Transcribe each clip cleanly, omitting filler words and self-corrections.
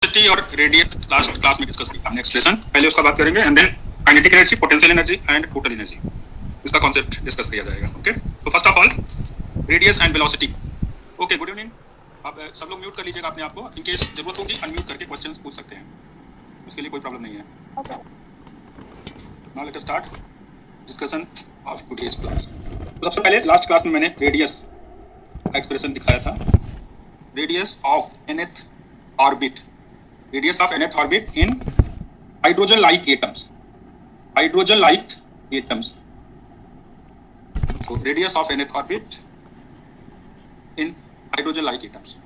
Velocity और radius last class में discuss किया हमने एक्सप्रेशन, पहले उसका बात करेंगे and then kinetic energy, potential energy and total energy, इसका कॉन्सेप्ट डिस्कस किया जाएगा। ओके, तो first of all radius and velocity. Okay, good evening. आप सब लोग म्यूट कर लीजिएगा अपने आप को, इन केस जरूरत होगी अनम्यूट करके क्वेश्चंस पूछ सकते हैं, उसके लिए कोई प्रॉब्लम नहीं है। Okay, now let us start discussion of today's class. तो सबसे पहले लास्ट क्लास में मैंने रेडियस का एक्सप्रेशन दिखाया था, radius of nth orbit, radius of nth orbit in hydrogen like atoms, hydrogen like atoms. तो radius of nth orbit in hydrogen like atoms,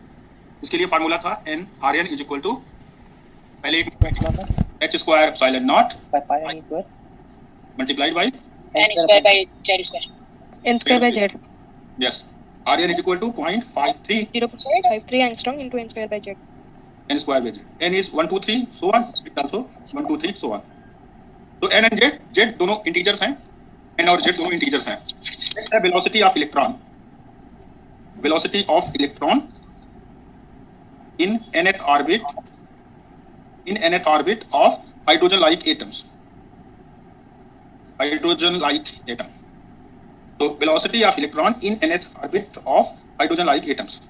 इसके लिए फार्मूला था n Rn is equal to पहले h square epsilon not multiplied by n square by z square, n square by z. Yes, Rn is equal to 0.53 0.53 angstrom into n square by z. n square by z. n is 1 2 3 so on, it also 1 2 3 so on. तो n and z दोनों integers हैं, n और z दोनों integers हैं। Next है velocity of electron, velocity of electron in nth orbit, in nth orbit of hydrogen like atoms, hydrogen like atom. तो velocity of electron in nth orbit of hydrogen like atoms,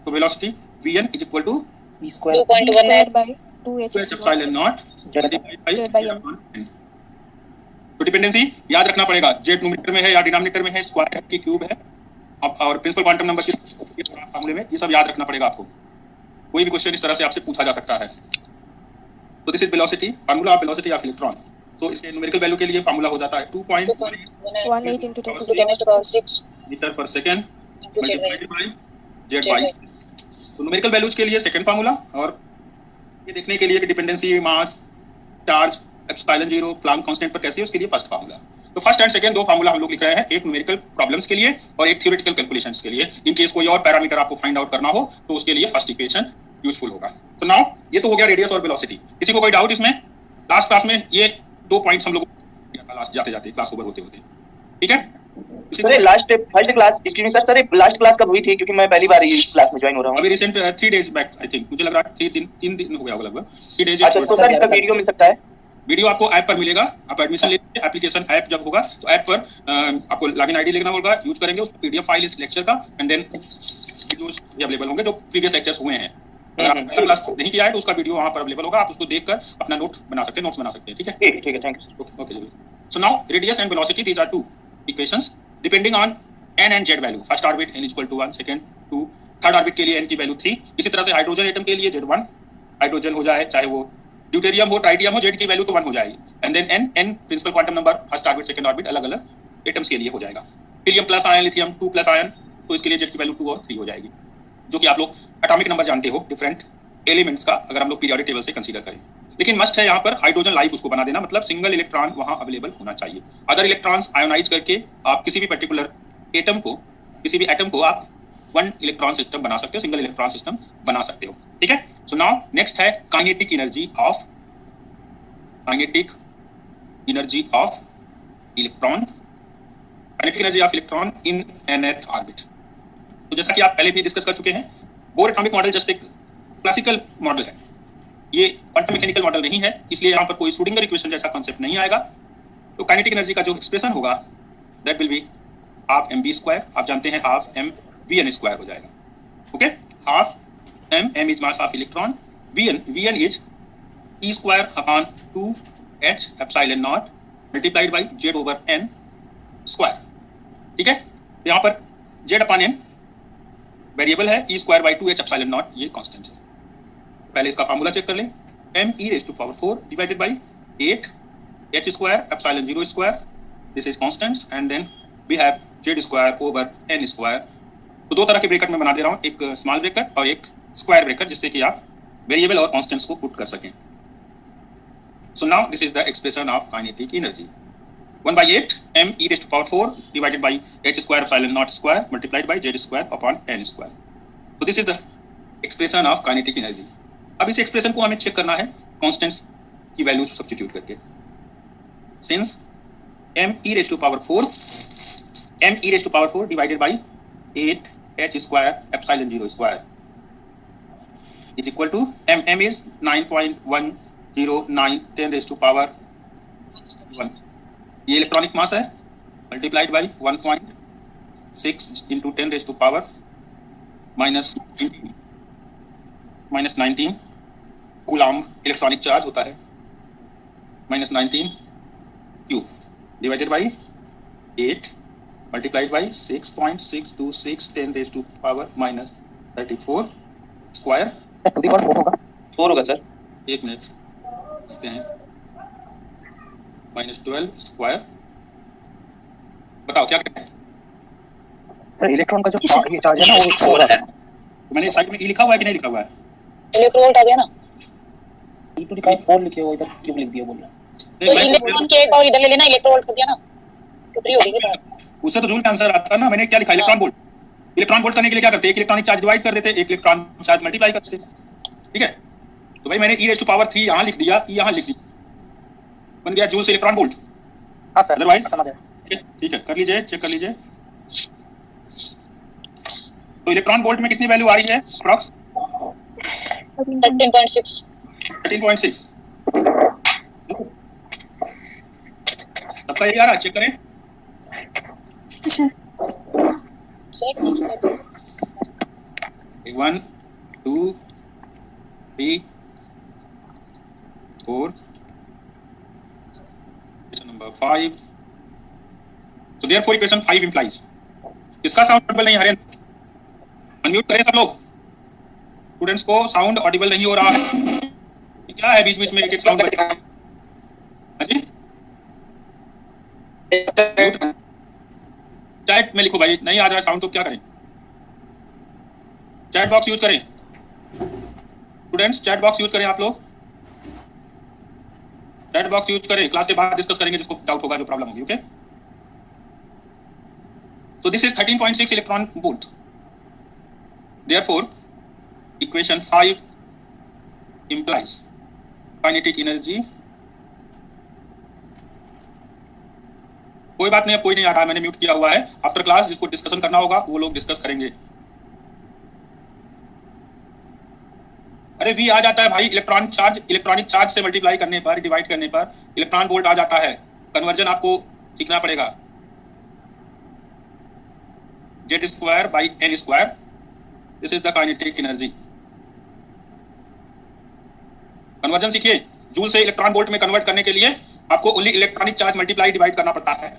तो velocity vn is equal to v square by 2h epsilon not divided by n। तो dependency याद रखना पड़ेगा, z numerator में है या denominator में है, स्क्वायर की क्यूब है, अब और प्रिंसिपल क्वांटम नंबर की फार्मूले में, ये सब याद रखना पड़ेगा आपको। कोई भी क्वेश्चन इस तरह से आपसे पूछा जा सकता है। तो this is velocity, formula of velocity of electron. तो इसके न्यूमेरिकल वैल्यू के लिए फार्मूला हो जाता है 2.18 into 10 to the power 6 metre per second multiplied by z by. तो न्यूमेरिकल वैल्यूज के लिए सेकंड फार्मूला, और ये देखने के लिए कि dependency mass charge epsilon 0 Planck constant पर कैसे है, उसके लिए फर्स्ट फार्मूला। तो फर्स्ट एंड सेकंड दो फार्मूला हम लोग लिख रहे हैं, एक न्यूमेरिकल प्रॉब्लम्स के लिए और एक थ्योरेटिकल कैलकुलेशंस के लिए। इन केस कोई और पैरामीटर आपको फाइंड आउट करना हो तो उसके लिए फर्स्ट इक्वेशन यूजफुल होगा। तो नाउ ये तो हो गया रेडियस और वेलोसिटी। किसी को कोई डाउट इसमें? लास्ट क्लास में ये दो पॉइंट्स हम लोग लास्ट जाते जाते क्लास ओवर होते होते, ठीक है। Sir last first class, excuse me sir, last class कब हुई थी? क्योंकि मैं पहली बार इस क्लास में ज्वाइन हो रहा हूं। अभी recent 3 days back I think, मुझे लग रहा है 3 दिन हो गया होगा लगभग 3 डेज। अच्छा, तो सर इसका वीडियो मिल सकता है? वीडियो आपको ऐप पर मिलेगा, आप एडमिशन लेते एप्लीकेशन ऐप जब होगा तो ऐप पर आपको लॉगिन आईडी लिखना होगा, यूज करेंगे उस पीडीएफ फाइल इस लेक्चर का, एंड देन वीडियोस भी अवेलेबल होंगे जो प्रीवियस लेक्चर्स हुए हैं। अगर आपने क्लास नहीं किया है तो उसका वीडियो वहां पर अवेलेबल होगा, आप उसको देखकर अपना नोट बना सकते हैं, नोट्स बना सकते हैं, ठीक है। ठीक है, thank you. Okay, so now radius and velocity, these are two equations depending on n and z value. First orbit n equal to 1, second 2, third orbit के लिए n की वैल्यू 3। इसी तरह से हाइड्रोजन एटम के लिए z1 हाइड्रोजन हो जाए, चाहे वो ड्यूटेरियम हो ट्राइटियम हो, z की वैल्यू तो 1 हो जाएगी, and then n principal quantum number first orbit second orbit अलग अलग एटम्स के लिए हो जाएगा। Helium plus ion, lithium 2 plus ion, तो इसके लिए z की वैल्यू 2 और 3 हो जाएगी, जो कि आप लोग एटॉमिक नंबर जानते हो डिफरेंट एलिमेंट्स का, अगर हम लोग पीरियोडिक टेबल से कंसीडर करें। लेकिन मस्ट है यहाँ पर हाइड्रोजन लाइक उसको बना देना, मतलब सिंगल इलेक्ट्रॉन वहां अवेलेबल होना चाहिए। अदर इलेक्ट्रॉन्स आयोनाइज करके आप किसी भी पर्टिकुलर एटम को, किसी भी एटम को आप 1 इलेक्ट्रॉन सिस्टम बना सकते हो, सिंगल इलेक्ट्रॉन सिस्टम बना सकते हो, ठीक है। सो नाउ नेक्स्ट है kinetic energy of, kinetic energy of electron, kinetic energy of electron in nth orbit. तो जैसा कि आप पहले भी डिस्कस कर चुके हैं, बोर एटॉमिक मॉडल जस्ट एक क्लासिकल मॉडल है, ये क्वांटम मैकेनिकल मॉडल नहीं है, इसलिए यहाँ पर कोई श्रोडिंगर इक्वेशन जैसा कॉन्सेप्ट नहीं आएगा। तो काइनेटिक एनर्जी का जो एक्सप्रेशन होगा that will be half mv square, आप जानते हैं हाफ mvn स्क्वायर हो जाएगा, okay. Half m is mass of electron, vn is e square upon 2h epsilon not multiplied by z over n square, ठीक है। यहाँ पर z अपॉन n वेरिएबल है, e square by 2h epsilon not ये constant है। पहले इसका formula check कर लें, m e raised to power 4 divided by 8 h square epsilon 0 square, this is constants, and then we have z square over n square. तो दो तरह के ब्रैकेट में बना दे रहा हूँ, एक स्मॉल ब्रैकेट और एक स्क्वायर ब्रैकेट, जिससे कि आप वेरिएबल और कांस्टेंट्स को पुट कर सकें। सो now this is the expression of kinetic energy, 1/8 m e raised to power 4 divided by h square epsilon naught square multiplied by z square upon n square. So this is the expression of kinetic energy. अब इस expression को हमें check करना है constants की value substitute करके। Since m e raised to power 4 m e raised to power 4 divided by 8 h square epsilon 0 square, is equal to m is 9.109 10 raised to power 1. ये electronic मास है multiplied by 1.6 into 10 raised to power minus 19 coulomb electronic charge होता है minus 19 cube divided by 8 multiplied by 6.626 10 raised to power minus 34 square to the power 4 होगा 4 होगा sir एक minute लिखते हैं minus 12 square बताओ क्या करें सर इलेक्ट्रॉन का जो ये चार्ज है ना वो हो रहा है मैंने एक साइड में ई लिखा हुआ है कि नहीं लिखा हुआ है इलेक्ट्रॉन वोल्ट आ गया ना ई टू द पावर 4 लिखे हो इधर क्यों लिख दिया बोलना तो इलेक्ट्रॉन के एक और इधर ले लेना इलेक्ट्रॉन वोल्ट कर दिया ना तो 3 हो गई बात उससे तो जूल का आंसर आता है ना मैंने क्या लिखा इलेक्ट्रॉन वोल्ट करने के लिए क्या करते हैं एक इलेक्ट्रॉनिक चार्ज डिवाइड कर देते एक इलेक्ट्रॉन चार्ज मल्टीप्लाई करते ठीक है तो भाई मैंने e raised to power 3 यहां लिख दिया e यहां लिख दिया बन गया जूल से इलेक्ट्रॉन वोल्ट हां सर अदरवाइज समझ गया ठीक है कर लीजिए चेक कर लीजिए तो इलेक्ट्रॉन वोल्ट में कितनी वैल्यू आ रही है अप्रॉक्स 13.6 13.6 सबका ये आ रहा चेक करें check 1 2 3 4 question number 5 so therefore equation 5 implies किसका साउंड ऑडिबल नहीं हरेन अनम्यूट करें सब लोग स्टूडेंट्स को साउंड ऑडिबल नहीं हो रहा है क्या है बीच बीच में एक एक साउंड हां जी चैट में लिखो भाई नहीं आ रहा है साउंड तो क्या करें चैट बॉक्स यूज करें स्टूडेंट्स चैट बॉक्स यूज करें आप लोग चैट बॉक्स यूज करें क्लास के बाद डिस्कस करेंगे जिसको डाउट होगा जो प्रॉब्लम होगी okay so this is 13.6 electron volt therefore equation 5 implies kinetic energy कोई बात नहीं अब कोई नहीं आ रहा मैंने म्यूट किया हुआ है आफ्टर क्लास जिसको डिस्कशन करना होगा वो लोग डिस्कस करेंगे अरे वी आ जाता है भाई इलेक्ट्रॉनिक चार्ज से मल्टीप्लाई करने पर डिवाइड करने पर इलेक्ट्रॉन वोल्ट आ जाता है कन्वर्जन आपको सीखना पड़ेगा z square by n square this is the kinetic energy conversion सीखिए जूल से इलेक्ट्रॉन वोल्ट में कन्वर्ट करने के लिए आपको only electronic charge multiply divide करना पड़ता है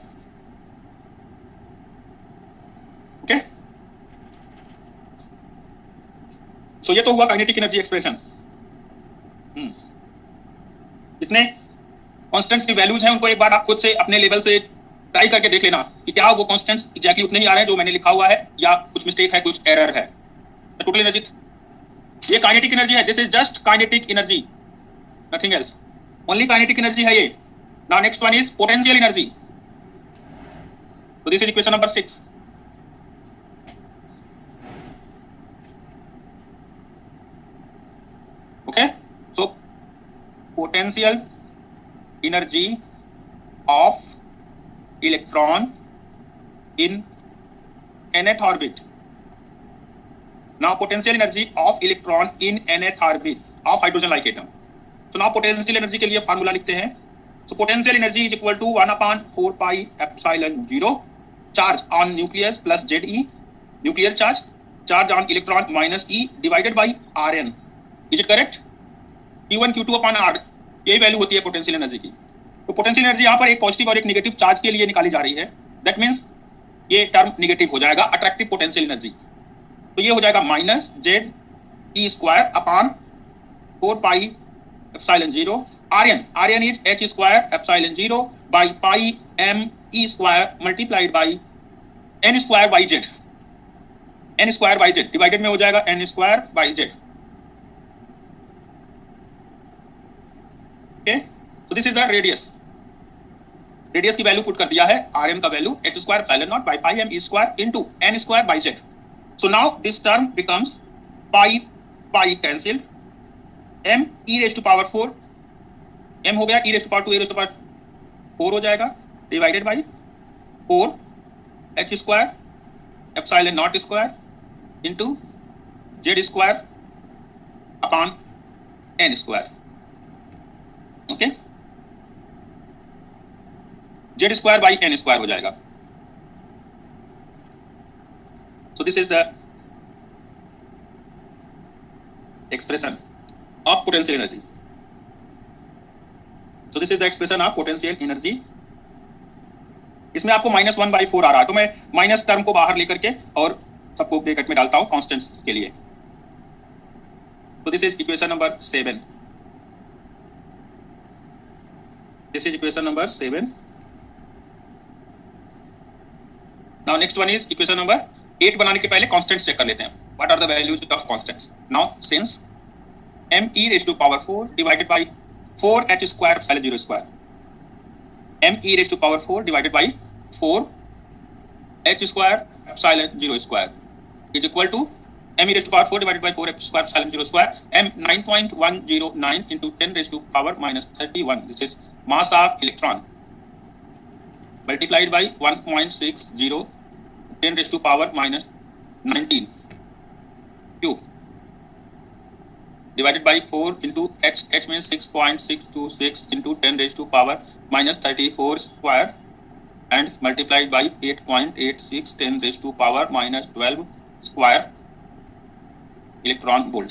ओके सो ये तो हुआ काइनेटिक एनर्जी एक्सप्रेशन इतने कांस्टेंट्स की वैल्यूज हैं उनको एक बार आप खुद से अपने लेवल से ट्राई करके देख लेना कि क्या वो कांस्टेंट्स एग्जैक्टली उतने ही आ रहे हैं जो मैंने लिखा हुआ है या कुछ मिस्टेक है कुछ एरर है टोटल एनर्जी ये काइनेटिक एनर्जी है this is just kinetic energy nothing else only kinetic energy है ये now next one is potential energy so this is equation number 6 okay so potential energy of electron in nth orbit now potential energy of electron in nth orbit of hydrogen like atom so now potential energy के लिए formula लिखते हैं so potential energy is equal to 1/4 pi epsilon 0 charge on nucleus plus Ze nuclear charge on electron minus E divided by Rn is it correct Q1 Q2 upon R यही value होती है potential energy की तो potential energy यहाँ पर एक positive और एक नेगेटिव चार्ज के लिए निकाली जा रही है दैट मींस ये टर्म नेगेटिव हो जाएगा अट्रैक्टिव पोटेंशियल एनर्जी तो ये हो जाएगा minus Z E square upon 4 pi epsilon 0 Rn is h square epsilon 0 by pi m e square multiplied by n square by z n square by z divided में हो जाएगा n square by z okay so this is the radius की value put कर दिया है Rn का value h square epsilon naught by pi m e square into n square by z so now this term becomes pi cancel m e raised to power 4 m हो गया e raised to power 2 e raised to power 4 हो जाएगा divided by 4 h square epsilon not square into z square upon n square, okay, z square by n square हो जाएगा। सो this is the expression of potential energy. So this is the expression of potential energy. इसमें आपको -1/4 आ रहा है, तो मैं minus term को बाहर लेकर के और सबको ब्रैकेट में डालता हूं कांस्टेंट्स के लिए। तो this is equation number 7। This is equation number 7। Now next one is equation number 8। बनाने के पहले कांस्टेंट्स चेक कर लेते हैं। What are the values of constants? Now since m(e⁴ divided by 4h² epsilon 0 square, m(e⁴ divided by 4h² epsilon 0 square is equal to m(e⁴ divided by 4h² epsilon 0 square, m 9.109 into 10⁻31। This is mass of electron multiplied by 1.60 10⁻⁻19 Q divided by 4 into h means 6.626 into 10⁻⁻34 square and multiplied by 8.86 10⁻⁻12 square electron volt.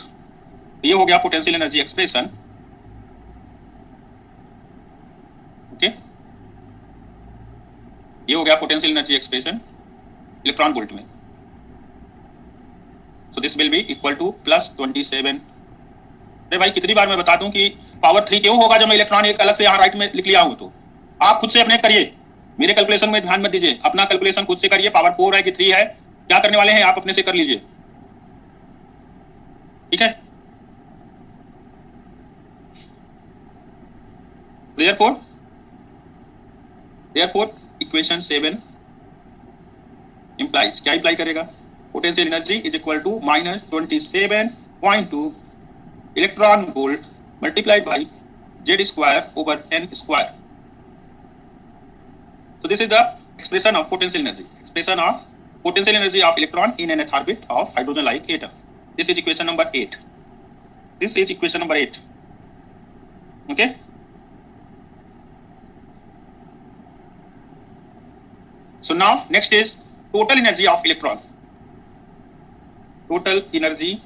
ये हो गया potential energy expression, okay, ये हो गया potential energy expression electron volt में। So this will be equal to +27। अरे भाई कितनी बार मैं बता दूं कि पावर 3 क्यों होगा जब मैं इलेक्ट्रॉन एक अलग से यहाँ राइट में लिख लिया हूं। तो आप खुद से अपने करिए, मेरे कैलकुलेशन में ध्यान मत दीजिए, अपना कैलकुलेशन खुद से करिए। पावर 4 है कि 3 है, क्या करने वाले हैं आप अपने से कर लीजिए, ठीक है। therefore इक्वेशन 7 implies, क्या इंप्लाई करेगा? Potential energy is equal to -27.2 electron volt multiplied by z square over n square. So this is the expression of potential energy, expression of potential energy of electron in n orbit of hydrogen like atom. This is equation number 8। This is equation number 8, okay. So now next is total energy of electron. Total energy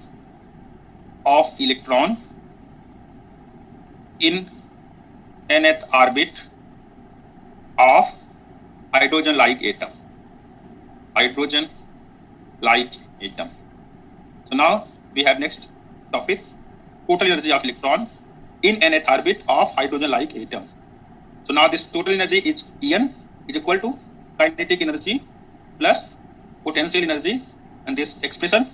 of electron in nth orbit of hydrogen like atom. Hydrogen like atom. So now we have next topic, total energy of electron in nth orbit of hydrogen like atom. So now this total energy is En is equal to kinetic energy plus potential energy, and this expression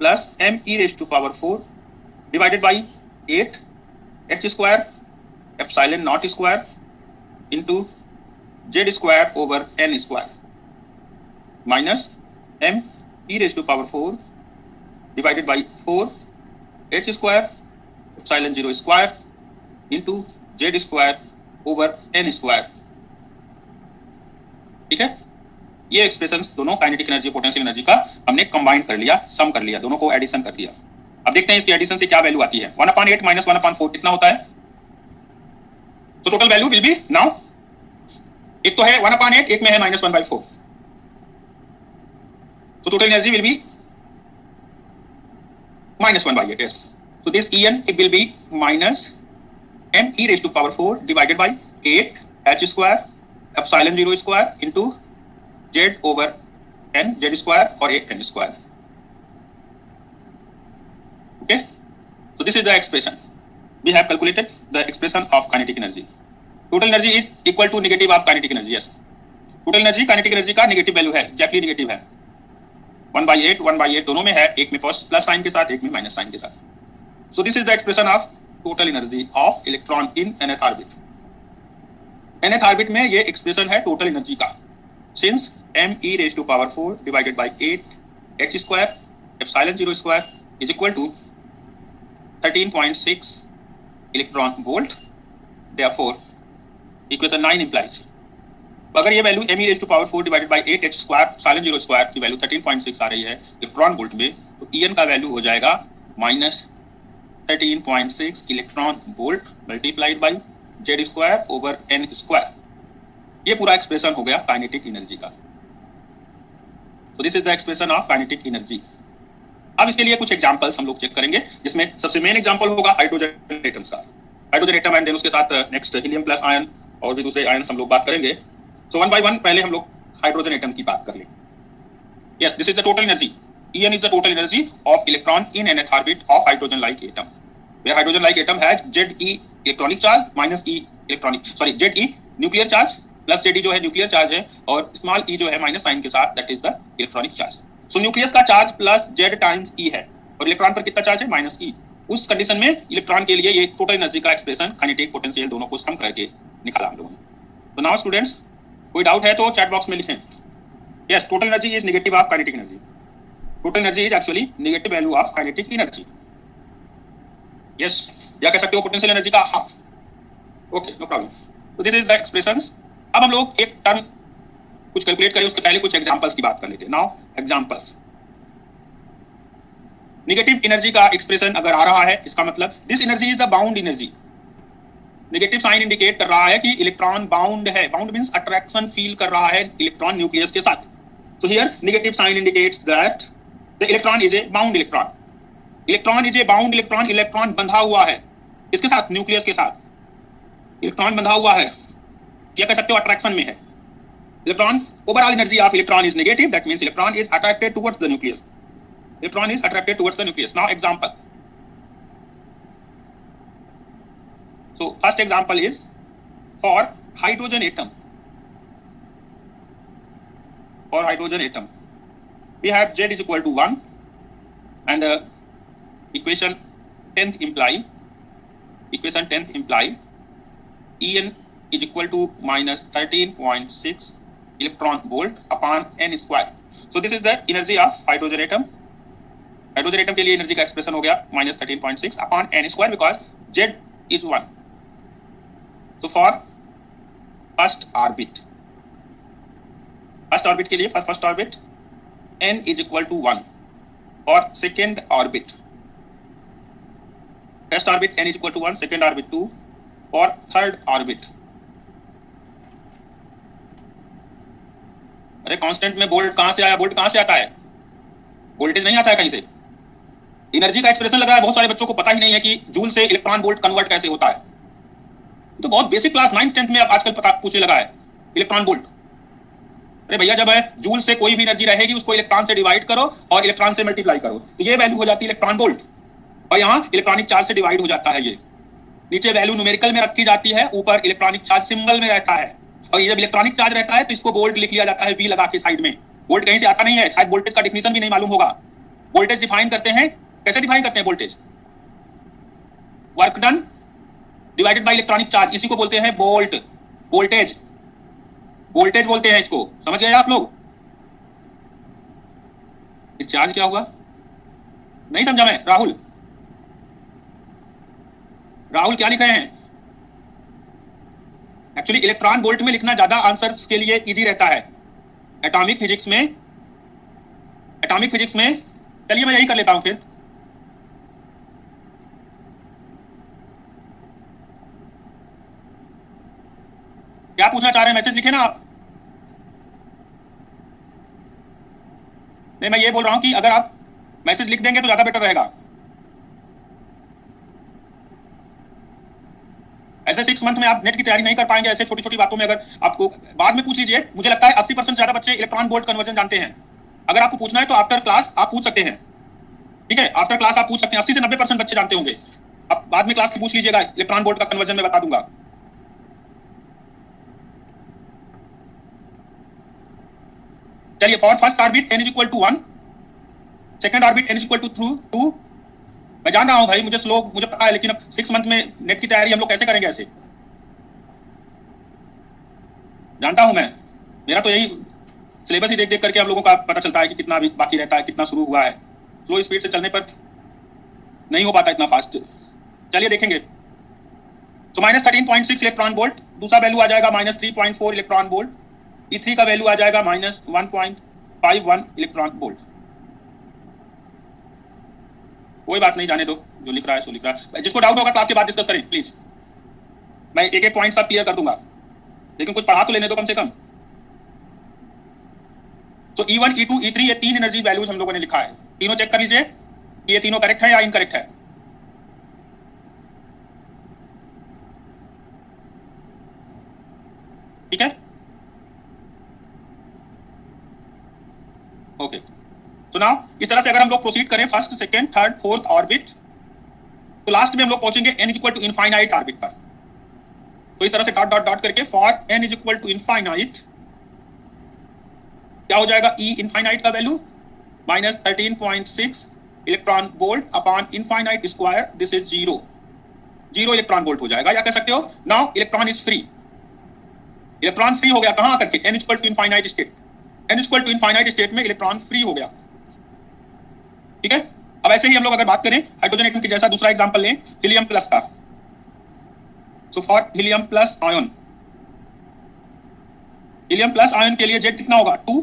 plus m(e⁴ divided by 8h square epsilon naught square into z square over n square minus m(e⁴ divided by 4h square epsilon 0 square into z square over n square, ठीक है। ये expressions दोनों kinetic energy potential energy का हमने combine कर लिया, सम कर लिया, दोनों को एडिशन कर दिया। अब देखते हैं इसकी एडिशन से क्या वैल्यू आती है। 1/8 - 1/4 कितना होता है? तो total value will be, now एक तो है 1/8, एक में है -1/4। So total energy will be -1/8, yes. So this En it will be minus m(e⁴ divided by 8h square epsilon 0 square into z over n z square or 8n square. Okay, so this is the expression. We have calculated the expression of kinetic energy. Total energy is equal to negative of kinetic energy. Yes, total energy kinetic energy का negative value है, exactly negative है। 1/8 दोनों में है, एक में plus sign के साथ, एक में माइनस साइन के साथ। So this is the expression of total energy of electron in nth orbit. nth orbit में ये एक्सप्रेशन है टोटल एनर्जी का, since m(e⁴ divided by 8h square epsilon 0 square is equal to 13.6 electron volt. Therefore equation 9 implies, अगर ये value m(e⁴ divided by 8h square epsilon 0 square की value 13.6 आ रही है electron volt में, तो En का वैल्यू हो जाएगा 13.6 electron volt multiplied by z square over n square. ये पूरा एक्सप्रेशन हो गया काइनेटिक एनर्जी का। तो this is the expression of kinetic energy. अब इसके लिए कुछ एग्जांपल्स हम लोग चेक करेंगे, जिसमें सबसे मेन एग्जांपल होगा हाइड्रोजन एटम्स का। हाइड्रोजन एटम एंड देन उसके साथ नेक्स्ट हीलियम प्लस आयन और भी दूसरे आयन हम लोग बात करेंगे। सो वन बाय वन पहले हम लोग हाइड्रोजन एटम की बात कर लेंगे। Yes, this is the total energy. En is the total energy of electron in nth orbit of hydrogen-like atom, where hydrogen-like atom has Ze electronic charge minus Ze nuclear charge plus Ze जो है nuclear charge है और small e जो है minus sign के साथ, that is the electronic charge. So nucleus का charge plus Z times E है और इलेक्ट्रॉन पर कितना चार्ज है? Minus E। उस कंडीशन में इलेक्ट्रॉन के लिए ये टोटल एनर्जी का एक्सप्रेशन काइनेटिक पोटेंशियल दोनों को सम करके निकाला हम लोगों ने। तो नाउ स्टूडेंट्स, कोई डाउट है तो चैट बॉक्स में लिखें। Yes, total energy is negative of kinetic energy. Total energy is actually negative value of kinetic energy. Yes, या कह सकते हो पोटेंशियल एनर्जी का हाफ। Okay, no problem. तो दिस इज द एक्सप्रेशंस। अब हम लोग एक टर्म कुछ कैलकुलेट करें, उसके पहले कुछ एग्जांपल्स की बात कर लेते हैं। Now examples. नेगेटिव एनर्जी का एक्सप्रेशन अगर आ रहा है, इसका मतलब this energy is the bound energy. Negative sign indicate कर रहा है कि इलेक्ट्रॉन बाउंड है। बाउंड मींस अट्रैक्शन फील कर रहा है इलेक्ट्रॉन न्यूक्लियस के साथ। So here negative sign indicates that the electron is a bound electron. Electron is a bound electron. Electron बंधा हुआ है इसके साथ, न्यूक्लियस के साथ इलेक्ट्रॉन बंधा हुआ है, या कह सकते हो अट्रैक्शन में है। Electron, overall energy of electron is negative, that means electron is attracted towards the nucleus. Electron is attracted towards the nucleus. Now example. So first example is for hydrogen atom. For hydrogen atom, we have Z is equal to 1 and equation 10th imply En is equal to minus 13.6 electron volt upon n square. So this is the energy of hydrogen atom. Hydrogen atom के लिए energy का expression हो गया minus 13.6 upon n square because Z is 1. So for first orbit के लिए first orbit n is equal to 1 और second orbit, first orbit n is equal to 1, second orbit 2 और third orbit. अरे constant में volt कहां से आया? Volt कहां से आता है? वोल्टेज नहीं आता है कहीं से। एनर्जी का एक्सप्रेशन लग रहा है, बहुत सारे बच्चों को पता ही नहीं है कि जूल से इलेक्ट्रॉन वोल्ट कन्वर्ट कैसे होता है। तो बहुत बेसिक क्लास 9th 10th में आजकल पता पूछने लगा है इलेक्ट्रॉन वोल्ट। अरे भैया, जब है जूल से कोई भी एनर्जी रहेगी उसको इलेक्ट्रॉन से डिवाइड करो और इलेक्ट्रॉन से मल्टीप्लाई करो, तो ये वैल्यू हो जाती है इलेक्ट्रॉन वोल्ट। और यहाँ इलेक्ट्रॉनिक चार्ज से डिवाइड हो जाता है। ये नीचे वैल्यू न्यूमेरिकल में रखी जाती है, ऊपर इलेक्ट्रॉनिक चार्ज सिंबल में रहता है। और ये जब इलेक्ट्रॉनिक चार्ज रहता है तो इसको वोल्ट लिख लिया जाता है, वी लगा के साइड में। वोल्ट कहीं से आता नहीं है, शायद वोल्टेज का डिफिनीशन भी नहीं मालूम होगा। वोल्टेज डिफाइन करते हैं, कैसे डिफाइन करते हैं voltage? Work done divided by electronic charge, इसी को बोलते हैं वोल्ट। वोल्टेज वोल्टेज बोलते हैं इसको, समझ गए आप लोग? चार्ज क्या हुआ? नहीं समझा मैं। राहुल क्या लिखे हैं? एक्चुअली इलेक्ट्रॉन वोल्ट में लिखना ज्यादा आंसर्स के लिए इजी रहता है। एटॉमिक फिजिक्स में चलिए मैं यही कर लेता हूं फिर। क्या पूछना चाह रहे हैं? मैसेज लिखे ना आप। नहीं, मैं ये बोल रहा हूं कि अगर आप मैसेज लिख देंगे तो ज्यादा बेटर रहेगा। ऐसे 6 मंथ में आप नेट की तैयारी नहीं कर पाएंगे। ऐसे छोटी छोटी बातों में अगर आपको बाद में पूछ लीजिए। मुझे लगता है 80% से ज्यादा बच्चे इलेक्ट्रॉन वोल्ट कन्वर्जन जानते हैं। अगर आपको पूछना है तो आफ्टर क्लास आप पूछ सकते हैं, ठीक है? आफ्टर क्लास आप पूछ सकते हैं। 80 से 90% बच्चे जानते होंगे। अब बाद में क्लास की पूछ लीजिएगा, इलेक्ट्रॉन वोल्ट का कन्वर्जन मैं बता दूंगा। चलिए, for first orbit n is equal to 1, second orbit n is equal to 2। मैं जान रहा हूं भाई, मुझे पता है, लेकिन अब 6 मंथ में नेट की तैयारी हम लोग कैसे करेंगे? ऐसे जानता हूं मैं, मेरा तो यही सिलेबस ही देख देख करके हम लोगों का पता चलता है कि कितना अभी बाकी रहता है, कितना शुरू हुआ है। स्लो स्पीड से चलने पर नहीं हो पाता इतना फास्ट। चलिए देखेंगे। तो माइनस 13.6 इलेक्ट्रॉन वोल्ट, दूसरा वैल्यू आ जाएगा माइनस 3.4 इलेक्ट्रॉन वोल्ट, E3 का वैल्यू आ जाएगा माइनस 1.51 इलेक्ट्रॉन वोल्ट। कोई बात नहीं, जाने दो। जो लिख रहा है सो लिख रहा है, जिसको डाउट होगा क्लास के बाद डिस्कस करें प्लीज, मैं एक एक पॉइंट सब क्लियर कर दूंगा, लेकिन कुछ पढ़ा तो लेने दो कम से कम। तो E1 E2 E3 ये तीन एनर्जी वैल्यूज हम लोगों ने लिखा है, तीनों चेक कर लीजिए कि ये तीनों करेक्ट है या इनकरेक्ट है। ठीक है, ओके। तो नाउ इस तरह से अगर हम लोग प्रोसीड करें first second third fourth orbit, तो लास्ट में हम लोग पहुंचेंगे n is equal to infinite orbit पर। तो इस तरह से डॉट डॉट डॉट करके for n is equal to infinite क्या हो जाएगा, E इनफाइनाइट का value -13.6 electron volt upon infinite square, this is 0 electron volt हो जाएगा, या कह सकते हो now electron is free. Electron free हो गया कहां करके, n equal to infinite state, n equal to infinite state में इलेक्ट्रॉन फ्री हो गया। ठीक है, अब ऐसे ही हम लोग अगर बात करें हाइड्रोजन एटम के जैसा दूसरा एग्जांपल लें हीलियम प्लस का। So for helium plus ion, helium plus ion के लिए Z कितना होगा 2।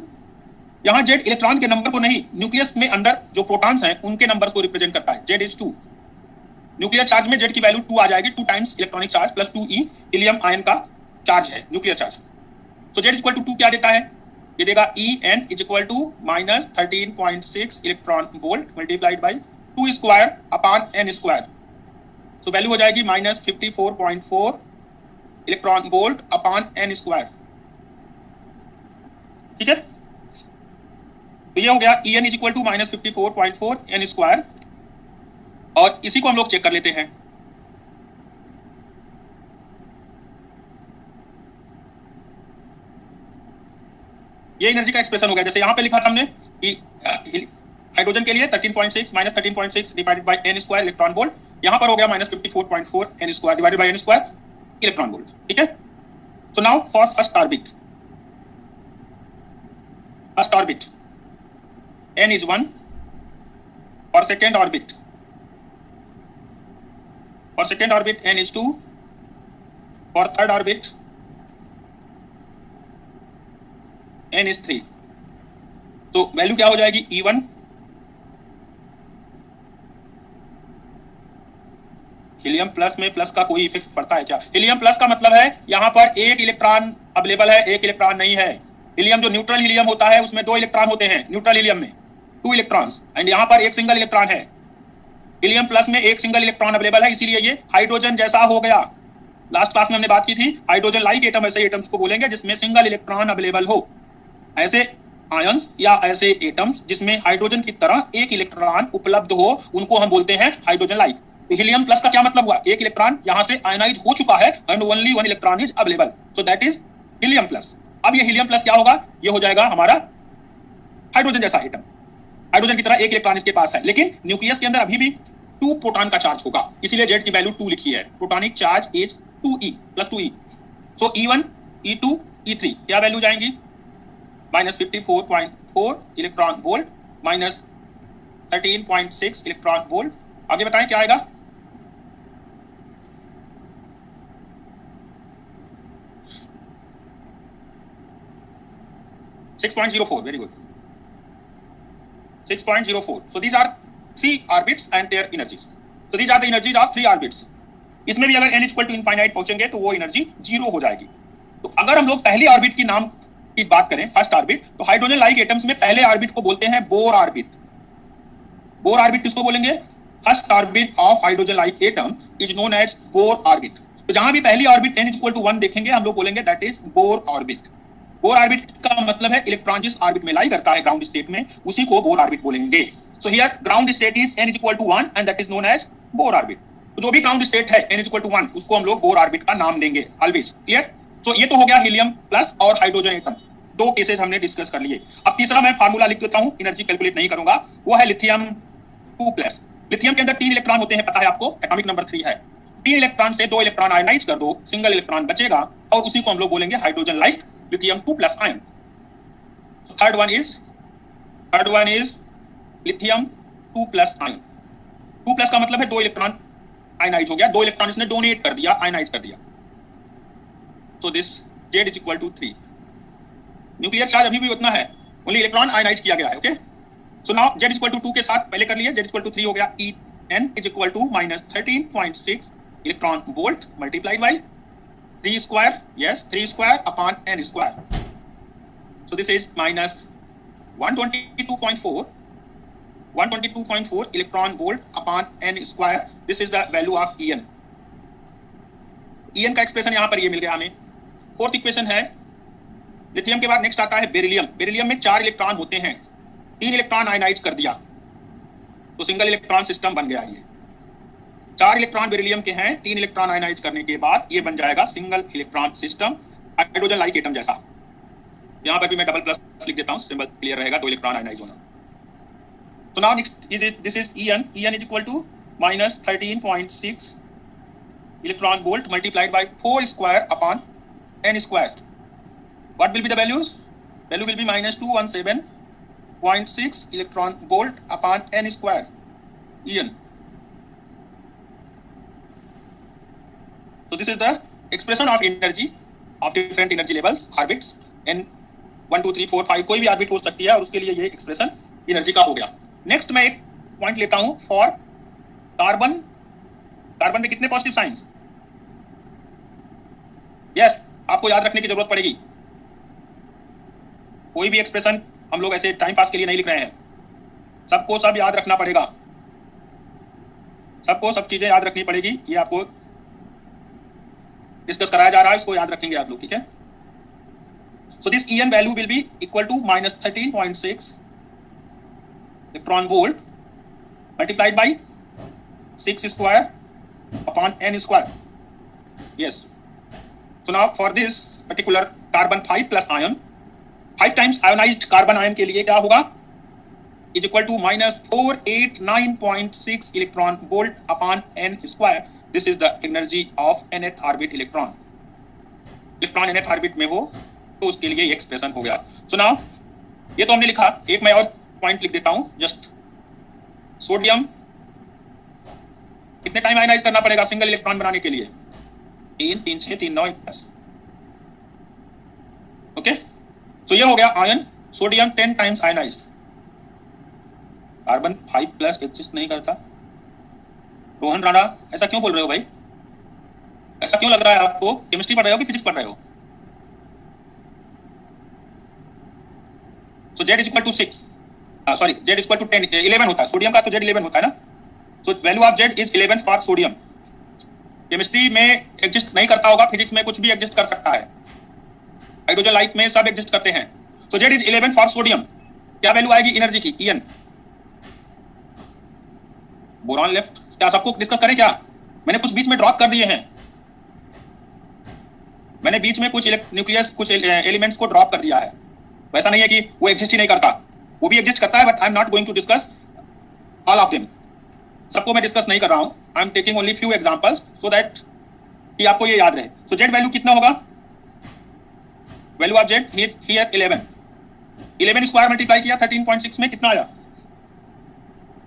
यहां Z इलेक्ट्रॉन के नंबर को नहीं, न्यूक्लियस में अंदर जो प्रोटॉन्स हैं उनके नंबर को रिप्रेजेंट करता है, Z इज 2। न्यूक्लियर चार्ज में Z की वैल्यू 2 आ जाएगी, 2 times electronic charge plus 2e helium ion का चार्ज है, nuclear charge. So Z equal to 2 क्या देता है, ये देगा En is equal to -13.6 electron volt multiplied by 2 square upon n square. So value हो जाएगी -54.4 electron volt upon n square. ठीक है, तो ये हो गया En is equal to -54.4 n square, और इसी को हम लोग चेक कर लेते हैं। ये एनर्जी का एक्सप्रेशन हो गया, जैसे यहां पे लिखा था हमने कि हाइड्रोजन के लिए 13.6 -13.6 divided by n square electron volt, यहां पर हो गया -54.4 n square divided by n square electron volt. ठीक है, so now for first orbit n is 1, for second orbit n is 2, for third orbit n is 3। तो value क्या हो जाएगी E1 हीलियम प्लस में प्लस का कोई इफेक्ट पड़ता है क्या, हीलियम प्लस का मतलब है यहां पर एक इलेक्ट्रॉन अवेलेबल है, एक इलेक्ट्रॉन नहीं है। हीलियम जो न्यूट्रल हीलियम होता है उसमें 2 इलेक्ट्रॉन होते हैं, न्यूट्रल हीलियम में 2 इलेक्ट्रॉन्स, एंड यहाँ पर एक सिंगल इलेक्ट्रॉन है। हीलियम प्लस में एक सिंगल इलेक्ट्रॉन अवेलेबल है, इसीलिए ये हाइड्रोजन जैसा हो गया। लास्ट क्लास में हमने बात की थी हाइड्रोजन लाइक एटम, ऐसे एटम्स को बोलेंगे जिसमें सिंगल इलेक्ट्रॉन अवेलेबल हो। ऐसे आयंस या ऐसे एटम्स जिसमें हाइड्रोजन की तरह एक इलेक्ट्रॉन उपलब्ध हो, उनको हम बोलते हैं हाइड्रोजन लाइक। हीलियम प्लस का क्या मतलब हुआ, एक इलेक्ट्रॉन यहां से आयनाइज हो चुका है and only 1 electron is available, so that is helium plus. अब ये हीलियम प्लस क्या होगा, ये हो जाएगा हमारा हाइड्रोजन जैसा एटम, हाइड्रोजन की तरह एक इलेक्ट्रॉन इसके पास है, लेकिन न्यूक्लियस के अंदर अभी भी 2 प्रोटॉन का चार्ज होगा, इसीलिए Z की वैल्यू 2 लिखी है। Protonic charge is 2e plus 2e। So E1 E2 E3 क्या वैल्यू जाएंगी, -54.4 इलेक्ट्रॉन वोल्ट -13.6 इलेक्ट्रॉन वोल्ट। आगे बताएं क्या आएगा, .04, very good, 6.04. So these are 3 orbits and their energies. So these are the energies of 3 orbits. इसमें भी अगर n equal to infinite पहुंचेंगे तो वो एनर्जी 0 हो जाएगी। तो अगर हम लोग पहली ऑर्बिट की नाम की बात करें, फर्स्ट ऑर्बिट, तो हाइड्रोजन लाइक एटम्स में पहले ऑर्बिट को बोलते हैं बोर ऑर्बिट। बोर ऑर्बिट किसको बोलेंगे, first orbit of hydrogen like atom is known as Bohr orbit. तो जहां भी पहली ऑर्बिट n इक्वल टू 1 देखेंगे हम लोग बोलेंगे that is Bohr orbit. Bohr orbit का मतलब है इलेक्ट्रॉन जिस ऑर्बिट में लाई करता है ग्राउंड स्टेट में, उसी को बोर ऑर्बिट बोलेंगे। So here ground state is n equal to 1 and that is known as Bohr orbit. तो जो भी ग्राउंड स्टेट है n इक्वल टू 1 उसको हम लोग बोर ऑर्बिट का नाम देंगे ऑलवेज, क्लियर। सो ये तो हो गया हीलियम प्लस और हाइड्रोजन एटम, 2 केसेस हमने डिस्कस कर लिए। अब तीसरा मैं फार्मूला लिख देता हूं, एनर्जी कैलकुलेट नहीं करूंगा, वो है लिथियम 2+। लिथियम के अंदर 3 इलेक्ट्रॉन होते हैं, पता है आपको, एटॉमिक नंबर 3 है। 3 इलेक्ट्रॉन से 2 इलेक्ट्रॉन आयनाइज कर दो, सिंगल इलेक्ट्रॉन बचेगा और उसी को हम लोग बोलेंगे hydrogen like lithium 2+ ion. Third one is lithium 2+ ion. 2+ का मतलब है 2 इलेक्ट्रॉन आयनाइज हो गया, 2 इलेक्ट्रॉन इसने डोनेट कर दिया, आयनाइज कर दिया। So this Z is equal to 3। Nuclear charge अभी भी उतना है, ओनली इलेक्ट्रॉन आयनाइज किया गया है, okay. So now Z equal to 2 के साथ पहले कर लिए, Z इक्वल टू 3 हो गया, n is equal to minus 13.6 electron volt multiplied by 3 square, yes, 3 square upon n square. So this is minus 122.4 electron volt upon n square. This is the value of En. En का expression यहाँ पर ये मिल गया हमें. Fourth equation है lithium के बाद next आता है बेरिलियम. बेरिलियम में 4 इलेक्ट्रॉन होते हैं, 3 इलेक्ट्रॉन आयनाइज कर दिया तो सिंगल इलेक्ट्रॉन सिस्टम बन गया. ये 4 इलेक्ट्रॉन बेरिलियम के हैं, 3 इलेक्ट्रॉन आयनाइज करने के बाद ये बन जाएगा single electron system, hydrogen like atom जैसा. यहाँ पर भी मैं डबल प्लस लिख देता हूँ, सिंबल क्लियर रहेगा, 2 इलेक्ट्रॉन आयनाइज होना. So now next this is En. En is equal to minus 13.6 electron volt multiplied by 4 square upon n square. What will be the values? Value will be minus 217.6 electron volt upon n square. En. So this is the expression of energy of different energy levels, orbits. n 1 2 3 4 5 कोई भी orbit हो सकती है और उसके लिए ये expression energy का हो गया. नेक्स्ट मैं एक पॉइंट लेता हूं फॉर कार्बन. कार्बन में कितने पॉजिटिव साइंस? यस, आपको याद रखने की जरूरत पड़ेगी. कोई भी एक्सप्रेशन हम लोग ऐसे टाइम पास के लिए नहीं लिख रहे हैं, सबको सब याद रखना पड़ेगा, सबको सब चीजें याद रखनी पड़ेगी. ये आपको डिस्कस कराया जा रहा है, इसको याद रखेंगे आप लोग, ठीक है. So this En value will be equal to minus 13.6 electron volt multiplied by 6 square upon n square. Yes. So now for this particular carbon 5 plus ion, 5 times ionized carbon ion के लिए क्या होगा? Is equal to minus 489.6 electron volt upon n square. This is the energy of nth orbit electron. Electron nth orbit में हो तो उसके लिए expression हो गया. सो नाउ ये तो हमने लिखा. एक मैं और पॉइंट लिख देता हूं. जस्ट सोडियम कितने टाइम आयनाइज करना पड़ेगा सिंगल इलेक्ट्रॉन बनाने के लिए? 3 3 6 3 9 1 10. ओके, सो ये हो गया ion. Sodium 10 times ionised. Carbon 5 plus exist नहीं करता. रोहन राणा, ऐसा क्यों बोल रहे हो भाई? ऐसा क्यों लग रहा है आपको? केमिस्ट्री पढ़ रहे हो कि फिजिक्स पढ़ रहे हो? So Z is equal to 6. Sorry, Z is equal to 10. 11 होता है सोडियम का, तो Z 11 होता है ना. So value of Z is 11 for sodium. Chemistry में एग्जिस्ट नहीं करता होगा, फिजिक्स में कुछ भी एग्जिस्ट कर सकता है, हाइड्रोजन लाइक में सब एग्जिस्ट करते हैं. So Z is 11 for sodium. क्या वैल्यू आएगी एनर्जी की? En. Boron left. क्या सबको डिस्कस करें क्या? मैंने कुछ बीच में ड्रॉप कर दिए हैं. मैंने बीच में कुछ न्यूक्लियस, कुछ एलिमेंट्स को ड्रॉप कर दिया है. वैसा नहीं है कि वो एग्जिस्ट ही नहीं करता, वो भी एग्जिस्ट करता है, but I am not going to discuss all of them. सबको मैं डिस्कस नहीं कर रहा हूं. I am taking only few examples so that कि आपको ये याद रहे. सो जेड वैल्यू कितना होगा? Value of Z here 11. 11 square multiply किया 13.6 में कितना आया?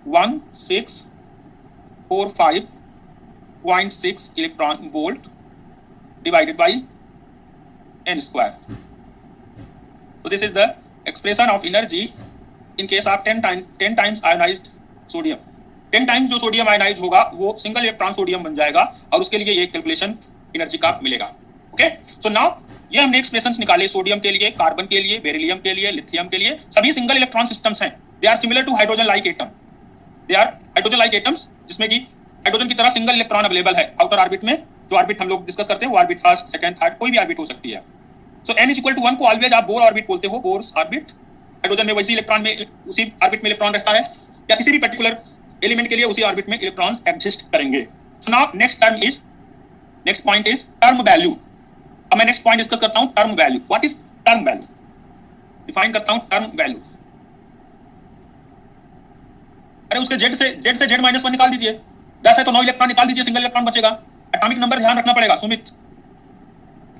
1645.6 electron volt divided by n square. So this is the expression of energy in case of 10 times ionized sodium. 10 times जो सोडियम आयनाइज होगा वो सिंगल इलेक्ट्रॉन सोडियम बन जाएगा और उसके लिए ये कैलकुलेशन एनर्जी का मिलेगा. ओके, सो नाउ ये हमने एक्सप्रेशंस निकाले सोडियम के लिए, कार्बन के लिए, बेरिलियम के लिए, लिथियम के लिए. सभी सिंगल इलेक्ट्रॉन सिस्टम्स हैं. They are similar to hydrogen like atom. They are hydrogen like atoms जिसमें कि हाइड्रोजन की तरह सिंगल इलेक्ट्रॉन अवेलेबल है आउटर ऑर्बिट में. जो ऑर्बिट हम लोग डिस्कस करते हैं वो ऑर्बिट फर्स्ट, सेकंड, थर्ड, कोई भी ऑर्बिट हो सकती है. सो n is equal to 1 को ऑलवेज आप बोर ऑर्बिट बोलते हो. Bourse orbit. हाइड्रोजन में वैसी इलेक्ट्रॉन में उसी ऑर्बिट में इलेक्ट्रॉन रहता है, या किसी भी पर्टिकुलर एलिमेंट के लिए उसी ऑर्बिट में इलेक्ट्रॉन्स एग्जिस्ट करेंगे. So now next point is term value. अब मैं नेक्स्ट पॉइंट डिस्कस करता हूं term value. What is term value? Define करता हूं टर्म वैल्यू. अरे उसके z से z-1 निकाल दीजिए. 10 है तो 9 इलेक्ट्रॉन निकाल दीजिए, सिंगल इलेक्ट्रॉन बचेगा. एटॉमिक नंबर ध्यान रखना पड़ेगा. सुमित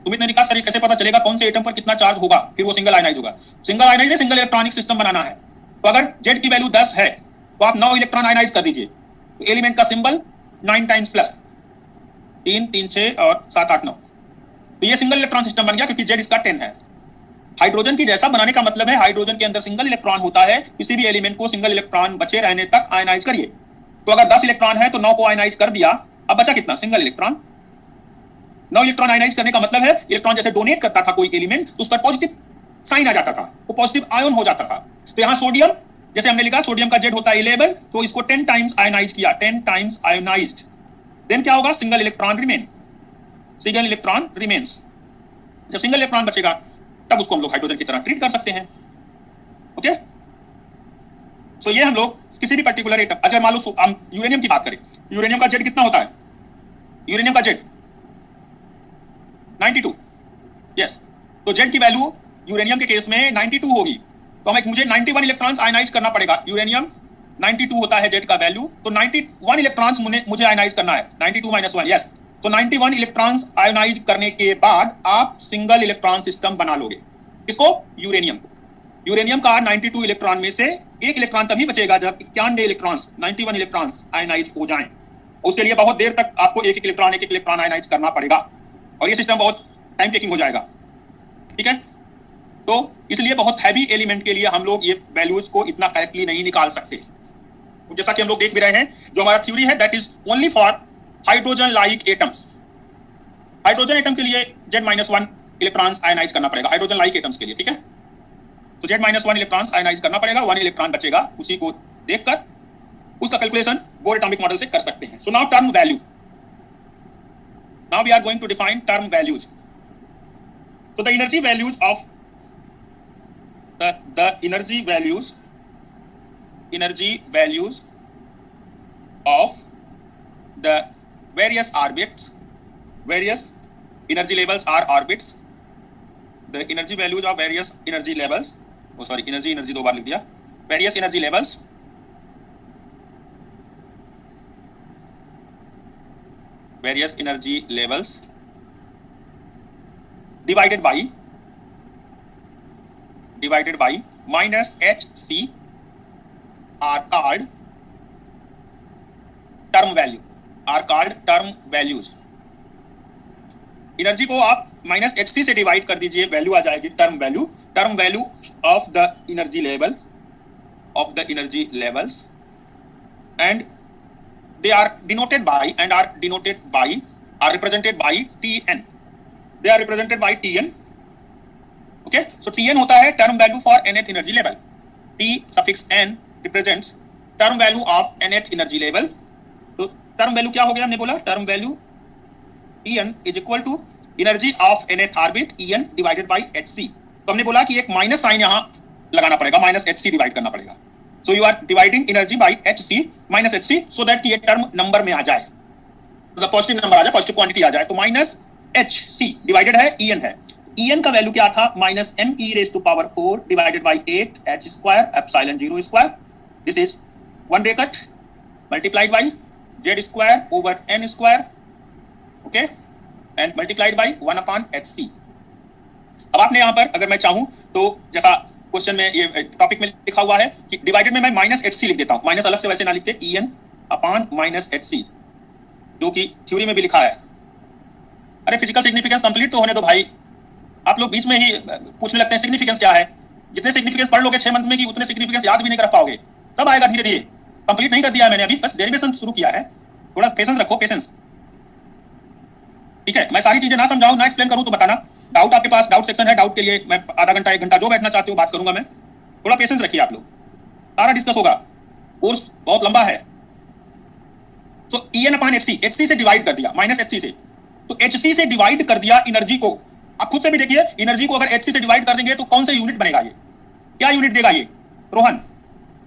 ने निकाल. सर कैसे पता चलेगा कौन से एटम पर कितना चार्ज होगा, फिर वो सिंगल आयनाइज होगा? सिंगल आयनाइज है, सिंगल इलेक्ट्रॉनिक सिस्टम बनाना है. तो अगर Z की वैल्यू 10 है तो आप 9 इलेक्ट्रॉन आयनाइज कर दीजिए. तो एलिमेंट का सिंबल 9 टाइम्स प्लस 3 3 6 और 7 8 9. तो ये सिंगल इलेक्ट्रॉन सिस्टम बन गया क्योंकि Z इसका 10 है. हाइड्रोजन की जैसा बनाने का मतलब है हाइड्रोजन के अंदर सिंगल इलेक्ट्रॉन होता है, किसी भी एलिमेंट को सिंगल इलेक्ट्रॉन बचे रहने तक आयनाइज करिए. तो अगर 10 इलेक्ट्रॉन है तो 9 को आयनाइज कर दिया, अब बचा कितना? Single electron. 9 इलेक्ट्रॉन आयनाइज करने का मतलब है इलेक्ट्रॉन जैसे डोनेट करता था कोई एलिमेंट तो उस पर पॉजिटिव साइन आ जाता था, वो पॉजिटिव आयन हो जाता था। तो यहाँ सोडियम, जैसे हमने लिखा सोडियम का जेड होता है 11, तो इसको 10 टाइम्स आयनाइज किया, 10 टाइम्स आयनाइज्ड, देन क्या होगा? Single electron remain, single electron remains. जब सिंगल इलेक्ट्रॉन बचेगा तब उसको हम लोग हाइड्रोजन की तरह ट्रीट कर सकते हैं। ओके, सो ये हम लोग किसी भी पर्टिकुलर एटम, अगर मान लो हम यूरेनियम की बात करें, यूरेनियम का जेड कितना होता है? यूरेनियम का जेड 92, यस। तो जेड की वैल्यू यूरेनियम के केस में 92 होगी, तो हमें मुझे 91 इलेक्ट्रॉन्स आयनाइज करना पड़ेगा। यूरेनियम 92 होता है जेड का वैल्यू, तो 91 इलेक्ट्रॉन्स मुझे आयनाइज करना है, 92 - 1, यस। तो 91 इलेक्ट्रॉन्स आयनाइज करने के बाद आप सिंगल इलेक्ट्रॉन सिस्टम बना लोगे। किसको? यूरेनियम। यूरेनियम का 92 इलेक्ट्रॉन में से एक इलेक्ट्रॉन तभी बचेगा जब 91 इलेक्ट्रॉन्स, 91 इलेक्ट्रॉन्स आयनाइज हो जाएं। उसके लिए बहुत देर तक आपको एक एक इलेक्ट्रॉन आयनाइज करना पड़ेगा और ये सिस्टम बहुत टाइम टेकिंग हो जाएगा, ठीक है। तो इसलिए बहुत हैवी एलिमेंट के लिए हम लोग ये वैल्यूज को इतना करेक्टली नहीं निकाल सकते। तो जैसा कि हम लोग देख भी रहे हैं, जो हमारा थ्योरी है that is only for hydrogen like atoms. Hydrogen atom के लिए Z-1 इलेक्ट्रॉन्स आयनाइज करना पड़ेगा, हाइड्रोजन लाइक एटम्स के लिए, ठीक है। तो Z-1 इलेक्ट्रॉन्स आयनाइज करना पड़ेगा, 1 इलेक्ट्रॉन बचेगा, उसी को देखकर उसका कैलकुलेशन बोर एटॉमिक मॉडल से कर सकते हैं। So now term value, now we are going to define term values. So the energy values of the energy values of the various orbits, various energy levels are orbits. The energy values of various energy levels, oh sorry, energy दो बार लिख दिया, various energy levels divided by minus HC are called term values। Energy को आप minus HC से divide कर दीजिए, value आ जाएगी term value of the energy levels and they are represented by TN। They are represented by TN। Okay, so TN होता है term value for nth energy level। T suffix n represents term value of nth energy level। तो term value क्या हो गया? हमने बोला term value TN is equal to energy of nth orbit En divided by HC। तो हमने बोला कि एक माइनस साइन यहाँ लगाना पड़ेगा, माइनस HC डिवाइड करना पड़ेगा। So you are dividing energy by HC minus HC so that ये टर्म नंबर में आ जाए, मतलब पॉजिटिव नंबर आ जाए, पॉजिटिव क्वांटिटी आ जाए। तो माइनस HC डिवाइडेड है EN है, EN का वैल्यू क्या था? Minus me⁴ divided by 8h² epsilon 0 square. This is 1 bracket multiplied by z² over n square, okay, and multiplied by 1/HC। अब आपने यहाँ पर अगर मैं चाहूँ तो जैसा क्वेश्चन में ये टॉपिक में लिखा हुआ है कि डिवाइडेड में मैं माइनस HC लिख देता हूं, माइनस अलग से वैसे ना लिखते, EN अपॉन माइनस HC, जो कि थ्योरी में भी लिखा है। अरे फिजिकल सिग्निफिकेंस कंप्लीट तो होने दो भाई, आप लोग बीच में ही पूछने लगते हैं सिग्निफिकेंस क्या है। जितने सिग्निफिकेंस पढ़ लोगे 6 मंथ में कि उतने सिग्निफिकेंस याद भी नहीं कर पाओगे, सब आएगा धीरे धीरे। कंप्लीट नहीं कर दिया है मैंने, अभी बस डेरिवेशन शुरू किया है, थोड़ा पेशेंस रखो, पेशेंस, ठीक है। मैं सारी चीजें ना समझाऊं ना एक्सप्लेन करूं तो बताना। डाउट आपके पास, डाउट सेक्शन है, डाउट के लिए मैं आधा घंटा 1 घंटा जो बैठना चाहते हो बात करूंगा मैं, थोड़ा पेशेंस रखिए आप लोग, सारा डिस्कस होगा, कोर्स बहुत लंबा है। सो EN अपॉन HC से डिवाइड कर दिया, माइनस HC से, तो HC से डिवाइड कर दिया एनर्जी को। आप खुद से भी देखिए, एनर्जी को अगर HC से डिवाइड कर देंगे तो कौन सा यूनिट बनेगा? ये क्या यूनिट देगा? ये Rohan,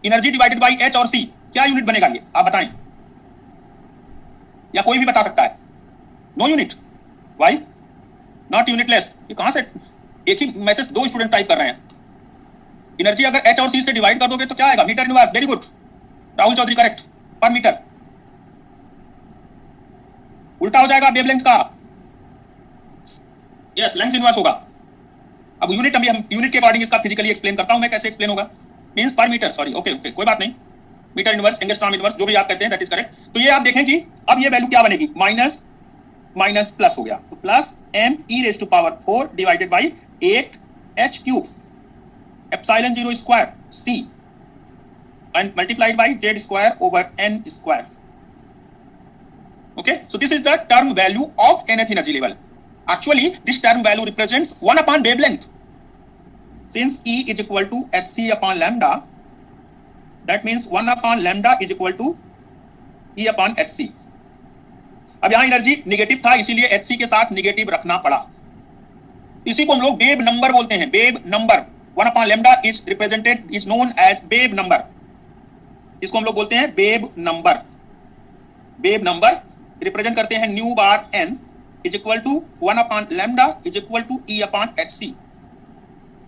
energy divided by H और C क्या यूनिट बनेगा? ये आप बताएं, या कोई भी बता सकता है? No unit. Why not unitless? ये कहां से एक ही मैसेज 2 स्टूडेंट टाइप कर रहे हैं। एनर्जी अगर H और C से डिवाइड कर दोगे तो क्या आएगा? Metre inverse. Very good Rahul Chaudhary, correct, per metre. उल्टा हो जाएगा वेवलेंथ का, यस, लेंथ इनवर्स होगा। अब यूनिट अभी हम यूनिट के अकॉर्डिंग इसका फिजिकली एक्सप्लेन करता हूं मैं, कैसे एक्सप्लेन होगा, मींस पर मीटर, सॉरी, ओके ओके, कोई बात नहीं, मीटर इनवर्स, एंगस्ट्रॉम इनवर्स, जो भी आप कहते हैं दैट इज करेक्ट। तो ये आप देखें कि अब ये वैल्यू क्या बनेगी? माइनस माइनस प्लस हो गया, तो plus me⁴ divided by 8h³ epsilon 0 square C। and multiplied by z square over n square. Okay, so this is the term value of nth energy level. Actually, this term value represents 1 upon wavelength. Since E is equal to hc upon lambda, that means 1 upon lambda is equal to E upon hc. अब यहाँ energy negative था, इसीलिए hc के साथ negative रखना पड़ा. इसी को हम लोग वेव नंबर बोलते हैं. Wave number 1 upon lambda is represented is known as wave number. इसको हम लोग बोलते हैं wave number. Wave number represent करते हैं nu bar n is equal to 1 upon lambda is equal to E upon hc.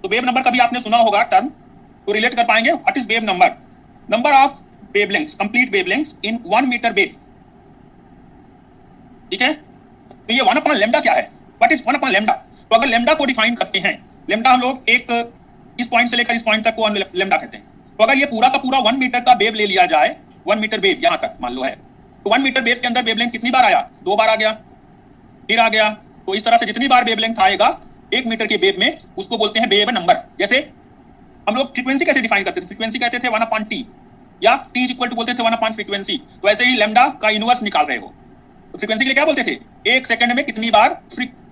तो वेव नंबर कभी आपने सुना होगा टर्म, तो रिलेट कर पाएंगे. What is wave number? Number of wavelengths, complete wavelengths in 1 metre wave. ठीक है, तो ये 1 upon lambda क्या है? What is 1 upon lambda? तो अगर लैम्डा को डिफाइन करते हैं, लैम्डा हम लोग एक इस पॉइंट से लेकर इस पॉइंट तक को लैम्डा कहते हैं. तो अगर ये पूरा का पूरा 1 मीटर का वेव ले लिया जाए, 1 मीटर वेव यहां तक मान लो है, तो 1 मीटर वेव के अंदर वेवलेंथ कितनी बार आया? 2 बार आ गया, फिर आ गया. तो इस तरह से जितनी बार वेवलेंथ आएगा 1 मीटर के वेव में, उसको बोलते हैं वेव नंबर. जैसे हम लोग फ्रीक्वेंसी कैसे डिफाइन करते थे? फ्रीक्वेंसी कहते थे 1 upon t, या t इज इक्वल टू बोलते थे 1 upon फ्रीक्वेंसी. तो ऐसे ही लैम्डा का इनवर्स निकाल रहे हो, तो फ्रीक्वेंसी के लिए क्या बोलते थे? 1 सेकंड में कितनी बार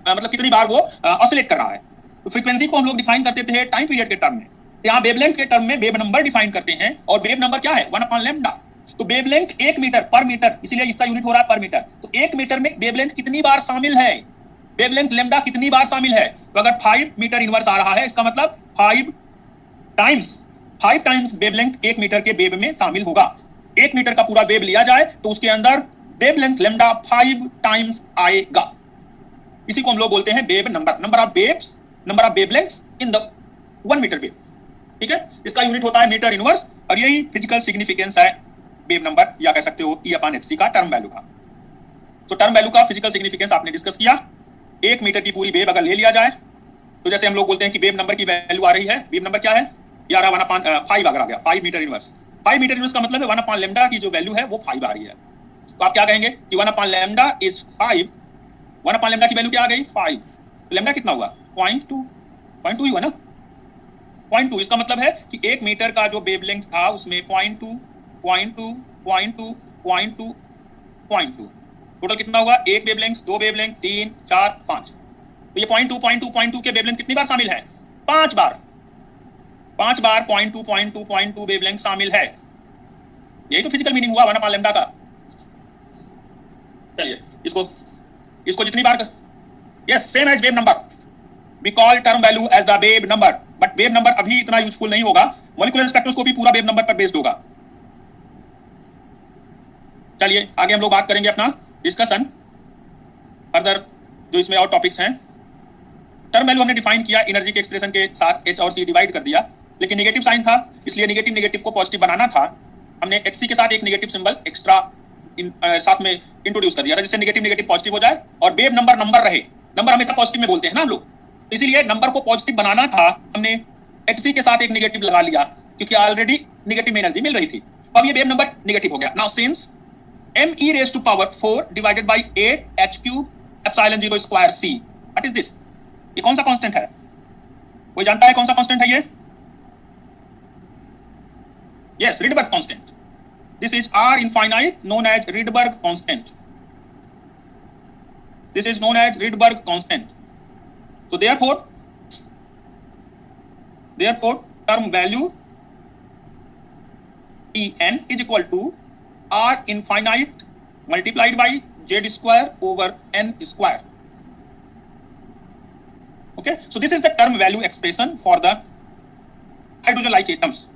मतलब कितनी बार वो ऑसिलेट कर रहा है. तो फ्रीक्वेंसी को हम लोग डिफाइन करते थे टाइम पीरियड के टर्म में. यहाँ वेवलेंथ के टर्म में वेव नंबर डिफाइन करते हैं, और वेव नंबर क्या है? 1 upon lambda. तो वेवलेंथ 1 मीटर पर मीटर, इसीलिए इसका यूनिट हो रहा है पर मीटर. तो 1 मीटर में वेवलेंथ कितनी बार शामिल है? वेवलेंथ लैम्डा कितनी बार शामिल है? तो अगर 5 मीटर इनवर्स आ रहा है, इसका मतलब 5 टाइम्स वेवलेंथ 1 मीटर के वेव में शामिल होगा. 1 मीटर का पूरा वेव लिया जाए तो उसके अंदर वेवलेंथ लैम्डा 5 टाइम्स आएगा. इसी को हम लोग बोलते हैं wave number. Number of waves, number of wavelengths in the 1 metre wave. ठीक है, इसका यूनिट होता है मीटर इनवर्स, और यही फिजिकल सिग्निफिकेंस है वेव नंबर, या कह सकते हो E upon hc का, टर्म वैल्यू का. तो टर्म वैल्यू का फिजिकल सिग्निफिकेंस आपने डिस्कस किया. 1 मीटर की पूरी वेव अगर ले लिया जाए, तो जैसे हम लोग बोलते हैं कि वेव नंबर की वैल्यू आ रही है. वेव नंबर क्या है? ये आ रहा है 1 upon 5 अगर आ गया, 5 मीटर इनवर्स. 5 मीटर इनवर्स का मतलब है 1 upon lambda की जो वैल्यू है वो 5 आ रही है. तो आप क्या कहेंगे कि 1 upon lambda is 5. 1 upon lambda की वैल्यू क्या आ गई? 5. तो लैम्डा कितना हुआ? 0.2 ही हुआ ना. 0.2 इसका मतलब है कि 1 मीटर का जो वेवलेंथ था उसमें 0.2 टोटल कितना हुआ? 1 वेवलेंथ, 2 वेवलेंथ, 3, 4, 5. तो ये 0.2 के वेवलेंथ कितनी बार शामिल है? 5 बार. 5 बार 0.2 वेवलेंथ शामिल है. यही तो फिजिकल मीनिंग हुआ 1 upon lambda का. चलिए इसको जितनी बार, yes, same as wave number. We call term value as the wave number, but wave number अभी इतना यूजफुल नहीं होगा. मॉलिक्यूलर स्पेक्ट्रोस्कोपी पूरा वेव नंबर पर बेस्ड होगा. चलिए आगे हम लोग बात करेंगे अपना डिस्कशन फर्दर, जो इसमें और टॉपिक्स हैं. टर्म वैल्यू हमने डिफाइन किया एनर्जी के एक्सप्रेशन के साथ, H और C डिवाइड कर दिया, लेकिन नेगेटिव साइन था, इसलिए नेगेटिव को पॉजिटिव बनाना था. हमने HC के साथ एक नेगेटिव सिंबल एक्स्ट्रा साथ में इंट्रोड्यूस कर दिया, जिससे नेगेटिव पॉजिटिव हो जाए, और वेव नंबर रहे. नंबर हमेशा पॉजिटिव में बोलते हैं ना हम लोग, इसीलिए नंबर को पॉजिटिव बनाना था. हमने HC के साथ एक नेगेटिव लगा लिया, क्योंकि ऑलरेडी नेगेटिव में एनर्जी मिल रही थी. अब ये वेव नंबर नेगेटिव हो गया. Now since me raised to power 4 divided by 8 h cube epsilon 0 square c, what is this? ये कौन सा कांस्टेंट है? कोई जानता है कौन सा कांस्टेंट है ये? Yes, Rydberg constant. This is r infinite known as Rydberg constant. This is known as Rydberg constant. So therefore term value En is equal to r infinite multiplied by z square over n square. Okay, so this is the term value expression for the hydrogen like atoms.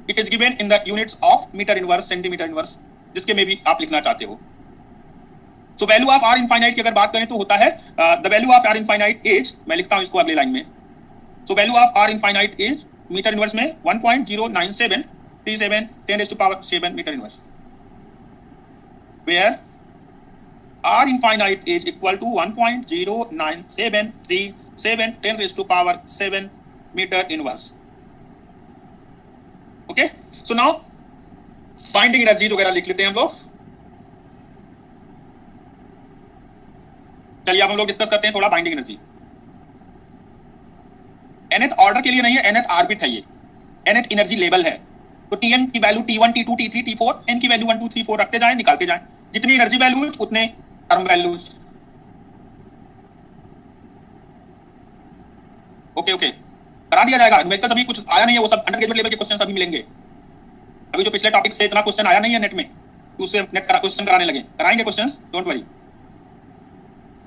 It is given in the units of meter inverse, centimeter inverse, जिसके में भी आप लिखना चाहते हो. So value of r infinite की अगर बात करें तो होता है the value of r infinite is, मैं लिखता हूं इसको अगले लाइन में. So value of r infinite is metre inverse में 1.09737 10⁻⁷ metre inverse, where r infinite is equal to 1.09737 10⁻⁷ meter inverse. Okay, so now binding energy वगैरह लिख लेते हैं हम लोग. चलिए अब हम लोग डिस्कस करते हैं थोड़ा बाइंडिंग एनर्जी. nth ऑर्डर के लिए नहीं है, nth ऑर्बिट है, ये nth एनर्जी लेवल है. तो Tn की value T1 T2 T3 T4 n की वैल्यू 1 2 3 4 रखते जाएं, निकालते जाएं, जितनी एनर्जी वैल्यूज उतने टर्म वैल्यूज। ओके ओके, करा दिया जाएगा। न्यूमेरिकल अभी कुछ आया नहीं है, वो सब अंडर ग्रेजुएट लेवल के क्वेश्चन अभी मिलेंगे। अभी जो पिछले टॉपिक से इतना क्वेश्चन आया नहीं है नेट में, उससे नेट क्वेश्चन कराने लगे, कराएंगे क्वेश्चंस, डोंट वरी।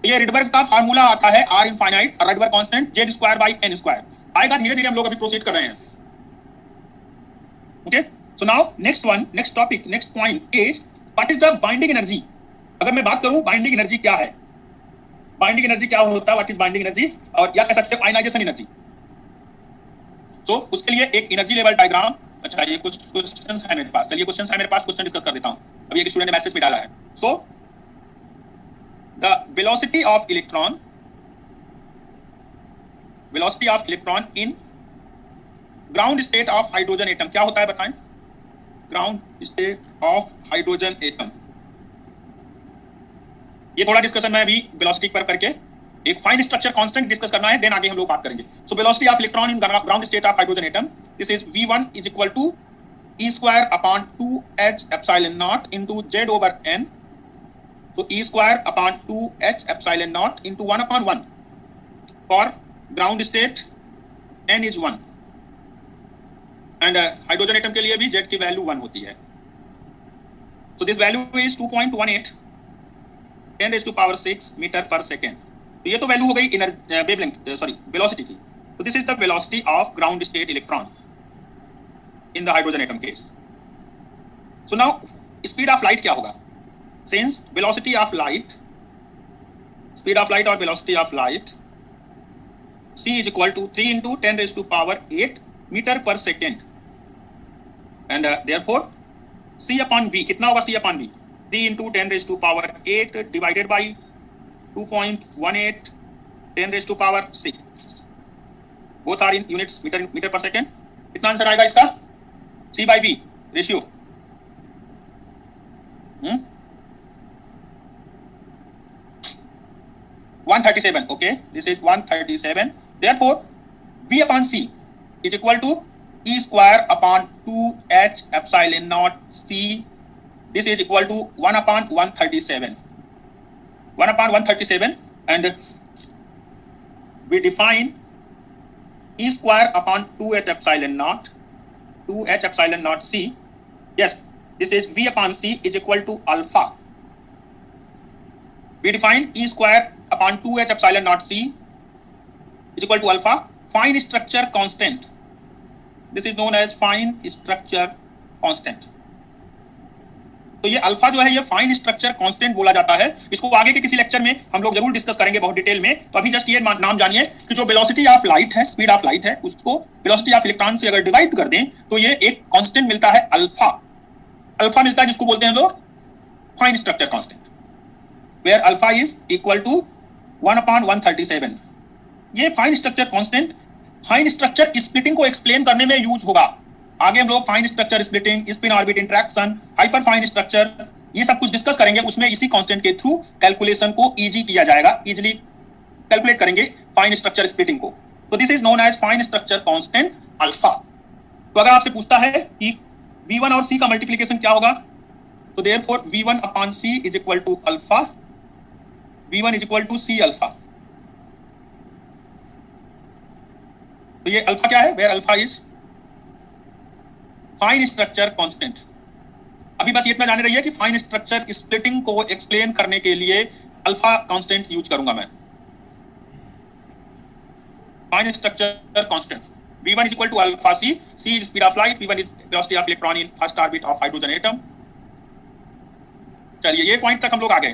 ये रिडबर्ग का फार्मूला आता है R infinite Rydberg constant z square by n square, आएगा धीरे धीरे, हम लोग अभी प्रोसीड कर रहे हैं। Okay, so now next one, next topic, next point is what is the binding energy. अगर मैं बात करूं बाइंडिंग एनर्जी क्या है, बाइंडिंग एनर्जी क्या होता है, व्हाट इज बाइंडिंग एनर्जी, और या कह सकते हैं आयनाइजेशन एनर्जी। सो उसके लिए एक एनर्जी लेवल डायग्राम, अच्छा ये कुछ क्वेश्चंस है मेरे पास, चलिए क्वेश्चंस है मेरे पास, क्वेश्चन डिस्कस कर देता हूं। अभी एक स्टूडेंट ने मैसेज पे डाला है। So the velocity of electron, velocity of electron in ground state of hydrogen atom क्या होता है बताएं, ground state of hydrogen atom. ये थोड़ा डिस्कशन मैं अभी वेलोसिटी पर करके एक फाइन स्ट्रक्चर कांस्टेंट डिस्कस करना है, देन आगे हम लोग बात करेंगे। So velocity of electron in ground state of hydrogen atom, this is v1 is equal to e square upon 2h epsilon not into z over n। so e square upon 2h epsilon not into 1 upon 1 for ground state n is 1 and hydrogen atom के लिए भी z की value 1 होती है। so this value is 2.18 10 raised to power 6 metre per second. तो ये तो value हो गई वेवलेंथ, सॉरी वेलोसिटी की। तो this is the velocity of ground state electron in the hydrogen atom case. So now speed of light क्या होगा, since velocity of light, speed of light और velocity of light c is equal to 3 into 10 raised to power 8 metre per second and therefore c upon v कितना होगा, c upon v 3 into 10 raised to power 8 divided by 2.18 10 raised to power 6, both are in units metre per second. कितना answer आएगा इसका, c by v ratio 137। okay, this is 137, therefore v upon c is equal to e square upon 2h epsilon naught c, this is equal to 1 upon 137, 1 upon 137, and we define e square upon 2h epsilon naught, 2h epsilon naught c, yes, this is v upon c is equal to alpha. We define e square upon 2h epsilon naught c is equal to alpha, fine structure constant, this is known as fine structure constant. तो ये alpha जो है ये fine structure constant बोला जाता है। इसको आगे के किसी लेक्चर में हम लोग जरूर डिस्कस करेंगे बहुत डिटेल में। तो अभी जस्ट ये नाम जानिए कि जो वेलोसिटी ऑफ लाइट है, स्पीड ऑफ लाइट है, उसको वेलोसिटी ऑफ इलेक्ट्रॉन से अगर डिवाइड कर दें तो ये एक कांस्टेंट मिलता है अल्फा, अल्फा मिलता है जिसको बोलते हैं हम लोग fine structure constant, where alpha is equal to 1 upon 137। ये fine structure constant fine structure splitting को एक्सप्लेन करने में यूज होगा। आगे हम लोग fine structure splitting, spin orbit interaction, hyperfine structure, ये सब कुछ डिस्कस करेंगे। उसमें इसी कांस्टेंट के थ्रू कैलकुलेशन को इजी किया जाएगा, इजीली कैलकुलेट करेंगे फाइन स्ट्रक्चर स्प्लिटिंग को। तो this is known as fine structure constant alpha. तो अगर आपसे पूछता है कि v1 और c का मल्टीप्लिकेशन क्या होगा, तो therefore v1 upon c is equal to alpha, v1 is equal to c alpha. तो ये अल्फा क्या है, where alpha is fine structure constant. अभी बस इतना जाने रहिए कि फाइन स्ट्रक्चर स्प्लिटिंग को एक्सप्लेन करने के लिए अल्फा कांस्टेंट यूज करूंगा मैं। Fine structure constant v1 is equal to alpha c, c is speed of light, v1 is velocity of electron in first orbit of hydrogen atom। चलिए ये point तक हम लोग आ गए।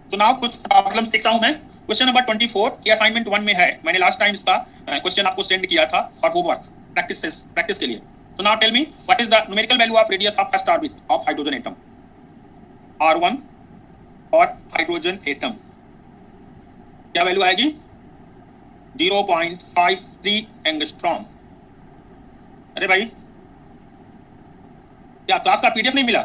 तो नाउ कुछ प्रॉब्लम्स देखता हूं मैं। क्वेश्चन नंबर 24 ये असाइनमेंट 1 में है, मैंने लास्ट टाइम इसका क्वेश्चन आपको सेंड किया था फॉर होमवर्क प्रैक्टिस के लिए। So now tell me what is the numerical value of radius of first orbit of hydrogen atom, R1 और हाइड्रोजन एटम क्या वैल्यू आएगी, 0.53 एंगस्ट्रॉम। अरे भाई क्या क्लास का पीडीएफ नहीं मिला?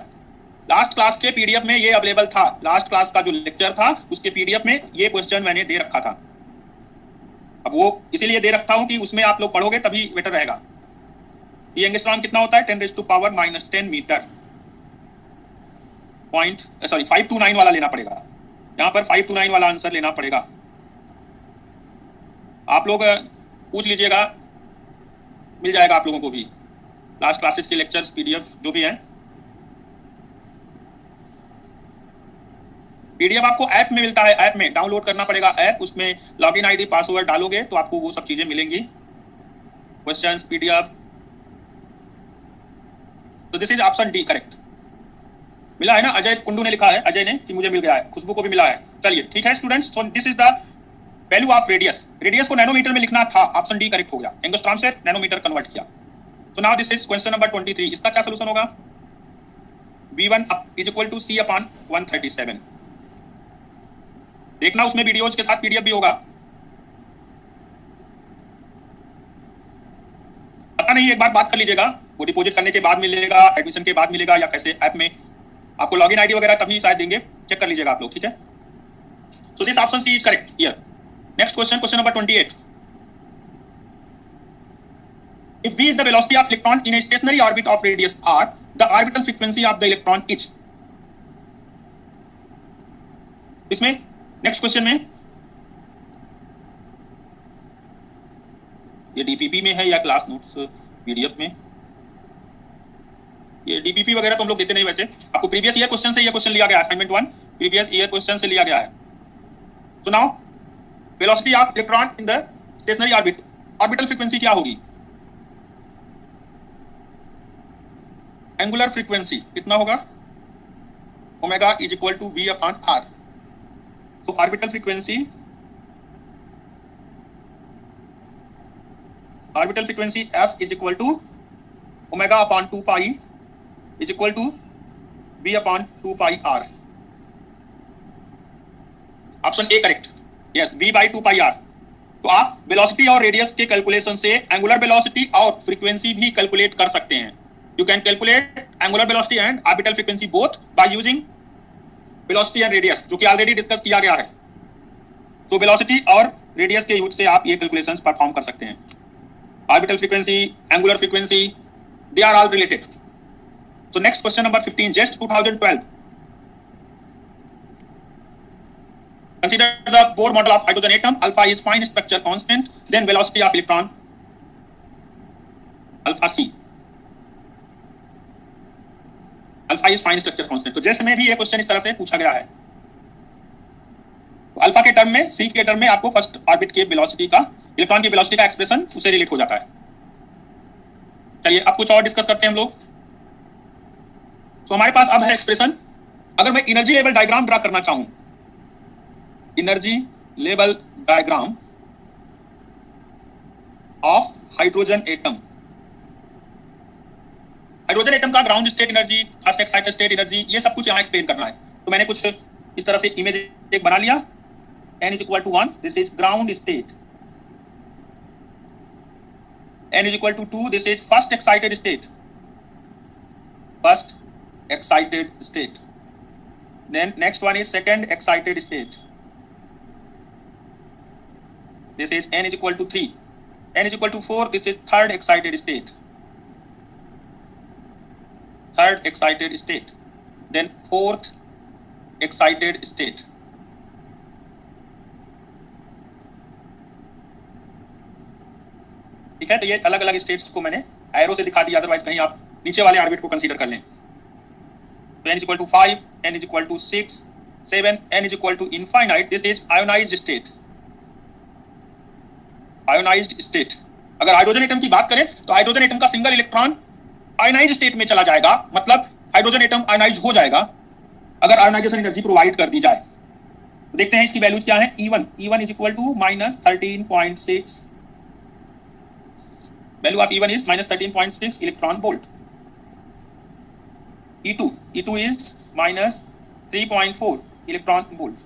लास्ट क्लास के पीडीएफ में ये अवेलेबल था, लास्ट क्लास का जो लेक्चर था उसके पीडीएफ में ये क्वेश्चन मैंने दे रखा था। अब वो इसीलिए दे रखा हूं कि उसमें आप लोग पढ़ोगे तभी बेटर रहेगा। ये एंगस्ट्रॉम कितना होता है 10⁻⁻10 मीटर। 529 वाला लेना पड़ेगा, यहाँ पर 529 वाला आंसर लेना पड़ेगा। आप लोग पूछ लीजिएगा, मिल जाएगा आप लोगों को भी लास्ट क्लासेस के लेक्चर्स पीडीएफ जो भी है। पीडीएफ आपको ऐप में मिलता है, ऐप में डाउनलोड करना पड़ेगा ऐप, उसमें लॉगिन आईडी पासवर्ड डालोगे तो आपको वो सब चीजें मिलेंगी, क्वेश्चंस पीडीएफ। तो this is option D correct. मिला है ना, अजय कुंडू ने लिखा है, अजय ने कि मुझे मिल गया है, खुशबू को भी मिला है। चलिए ठीक है students, so this is the value of radius. Radius को नैनोमीटर में लिखना था, ऑप्शन डी करेक्ट हो गया, एंगस्ट्रॉम से नैनोमीटर कन्वर्ट किया। So now this is question number 23। इसका क्या सोल्यूशन होगा? v1 is equal to c upon 137। देखना उसमें वीडियोज के साथ पीडीएफ भी होगा। पता नहीं, एक बार बात कर लीजिएगा, वो डिपॉजिट करने के बाद मिलेगा, एडमिशन के बाद मिलेगा या कैसे, ऐप में आपको लॉगिन आईडी वगैरह तभी शायद देंगे, चेक कर लीजिएगा आप लोग, ठीक है। So this option C is correct here. Next question, question number 28। If v is the velocity of electron in a stationary orbit of radius r, the orbital frequency of the electron is। इसमें next question में ये DPP में है या class notes PDF में? ये DPP वगैरह तो हम लोग देते नहीं, वैसे आपको प्रीवियस ईयर क्वेश्चन से ये क्वेश्चन लिया गया है, असाइनमेंट 1 प्रीवियस ईयर क्वेश्चन से लिया गया है। So now velocity of electron in the stationary orbit, orbital frequency क्या होगी? एंगुलर फ्रीक्वेंसी कितना होगा? Omega is equal to v upon r. So orbital frequency f is equal to omega upon 2 pi is equal to v upon 2 pi r। Option A correct, yes, v by 2 pi r। तो आप velocity और radius के calculation से angular velocity और frequency भी calculate कर सकते हैं। You can calculate angular velocity and orbital frequency both by using velocity and radius, जो कि ऑलरेडी डिस्कस किया गया है। तो वेलोसिटी और रेडियस के यूज से आप ये कैलकुलेशंस परफॉर्म कर सकते हैं। Orbital frequency, angular frequency, they are all related. So next question number 15, JEST 2012। Consider the Bohr model of hydrogen atom. Alpha is fine structure constant, then velocity of electron alpha c। Alpha is fine structure constant. तो जेस्ट में भी ये question इस तरह से पूछा गया है। तो अल्फा के टर्म में, सी के टर्म में आपको फर्स्ट ऑर्बिट के वेलोसिटी का, इलेक्ट्रॉन की वेलोसिटी का एक्सप्रेशन उससे रिलेट हो जाता है। चलिए अब कुछ और डिस्कस करते हैं हम लोग। तो हमारे पास अब है एक्सप्रेशन। अगर मैं एनर्जी लेवल डायग्राम ड्रा करना चाहूं, energy level diagram of hydrogen atom, hydrogen atom का ground state energy, first excited state energy, ये सब कुछ यहाँ एक्सप्लेन करना है। तो मैंने कुछ इस तरह से इमेज एक बना लिया। n is equal to 1, this is ground state. n is equal to 2, this is first excited state, first excited state. Then next one is second excited state, this is n is equal to 3, n is equal to 4, this is third excited state, third excited state, then fourth excited state। ठीक है, तो ये अलग अलग states को मैंने arrow से दिखा दिया, अदरवाइज कहीं आप नीचे वाले ऑर्बिट को कंसीडर कर लें। तो n is equal to 5, n is equal to 6, 7, n is equal to infinite, this is ionized state. Ionized state, अगर हाइड्रोजन एटम की बात करें तो हाइड्रोजन एटम का सिंगल इलेक्ट्रॉन आयनाइज स्टेट में चला जाएगा, मतलब हाइड्रोजन एटम आयनाइज हो जाएगा अगर आयनाइजेशन एनर्जी प्रोवाइड कर दी जाए। तो देखते हैं इसकी वैल्यूज क्या है। E1 is equal to -13.6, value of E1 is -13.6 electron volt. E2 is -3.4 electron volt.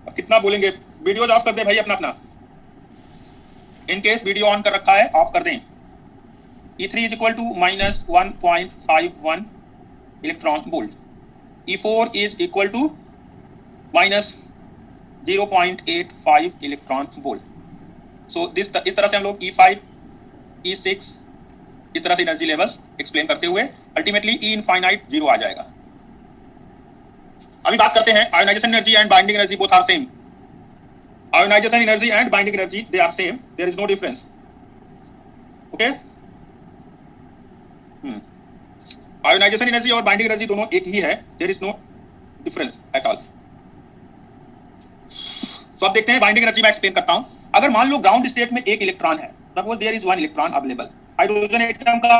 अब कितना बोलेंगे? वीडियो ऑफ कर दे भाई अपना अपना, इन केस वीडियो ऑन कर रखा है ऑफ कर दें। E3 is equal to -1.51 electron volt. E4 is equal to -0.85 electron volt. So इस तरह से हम लोग E5, E6, इस तरह से एनर्जी लेवल्स एक्सप्लेन करते हुए अल्टीमेटली ई इनफाइनाइट 0 आ जाएगा। अभी बात करते हैं ionization energy and binding energy both are same. Ionization energy and binding energy they are same, there is no difference. Okay, ionization energy और बाइंडिंग एनर्जी दोनों एक ही है, there is no difference at all. तो अब देखते हैं binding energy मैं एक्सप्लेन करता हूं। अगर मान लो ग्राउंड स्टेट में एक इलेक्ट्रॉन है, suppose there is 1 electron available, hydrogen atom का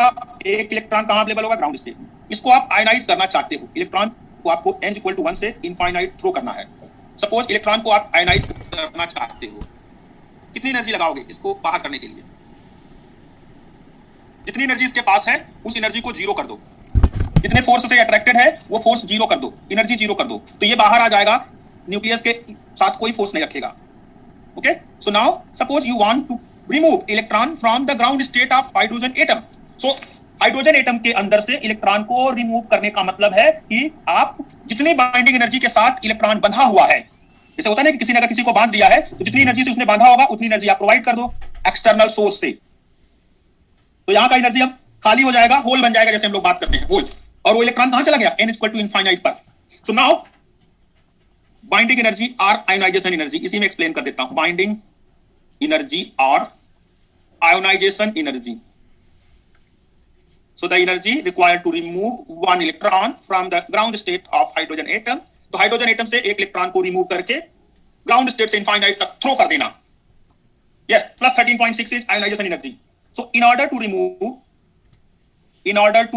एक इलेक्ट्रॉन कहां अवेलेबल होगा? ग्राउंड स्टेट में। इसको आप आयनाइज करना चाहते हो, इलेक्ट्रॉन को आपको n=1 से इनफाइनाइट थ्रो करना है। सपोज इलेक्ट्रॉन को आप आयनाइज करना चाहते हो, कितनी एनर्जी लगाओगे इसको बाहर करने के लिए? जितनी एनर्जी इसके पास है उस एनर्जी को 0 कर दो, जितने फोर्स से अट्रैक्टेड है वो फोर्स 0 कर दो, एनर्जी 0 कर दो, तो ये बाहर आ जाएगा, न्यूक्लियस के साथ कोई फोर्स नहीं रखेगा। Okay, so now suppose you want to remove electron from the ground state of hydrogen atom. So hydrogen atom के अंदर से इलेक्ट्रॉन को रिमूव करने का मतलब है कि आप जितनी बाइंडिंग एनर्जी के साथ इलेक्ट्रॉन बंधा हुआ है, जैसे होता है ना कि किसी ने अगर किसी को बांध दिया है तो जितनी एनर्जी से उसने बांधा होगा उतनी एनर्जी आप प्रोवाइड कर दो एक्सटर्नल सोर्स से, तो यहाँ का एनर्जी अब खाली हो जाएगा, होल बन जाएगा, जैसे हम लोग बात करते हैं होल, और वो इलेक्ट्रॉन कहां चला गया? n=इनफाइनाइट पर। सो नाउ बाइंडिंग एनर्जी और आयोनाइजेशन एनर्जी, इसी में एक्सप्लेन कर देता हूं। बाइंडिंग एनर्जी और ionisation energy, so the energy required to remove one electron from the ground state of hydrogen atom, तो हाइड्रोजन एटम से एक इलेक्ट्रॉन को रिमूव करके ग्राउंड स्टेट से इनफाइनाइट तक थ्रो कर देना। Yes, plus 13.6 is ionisation energy. So in order to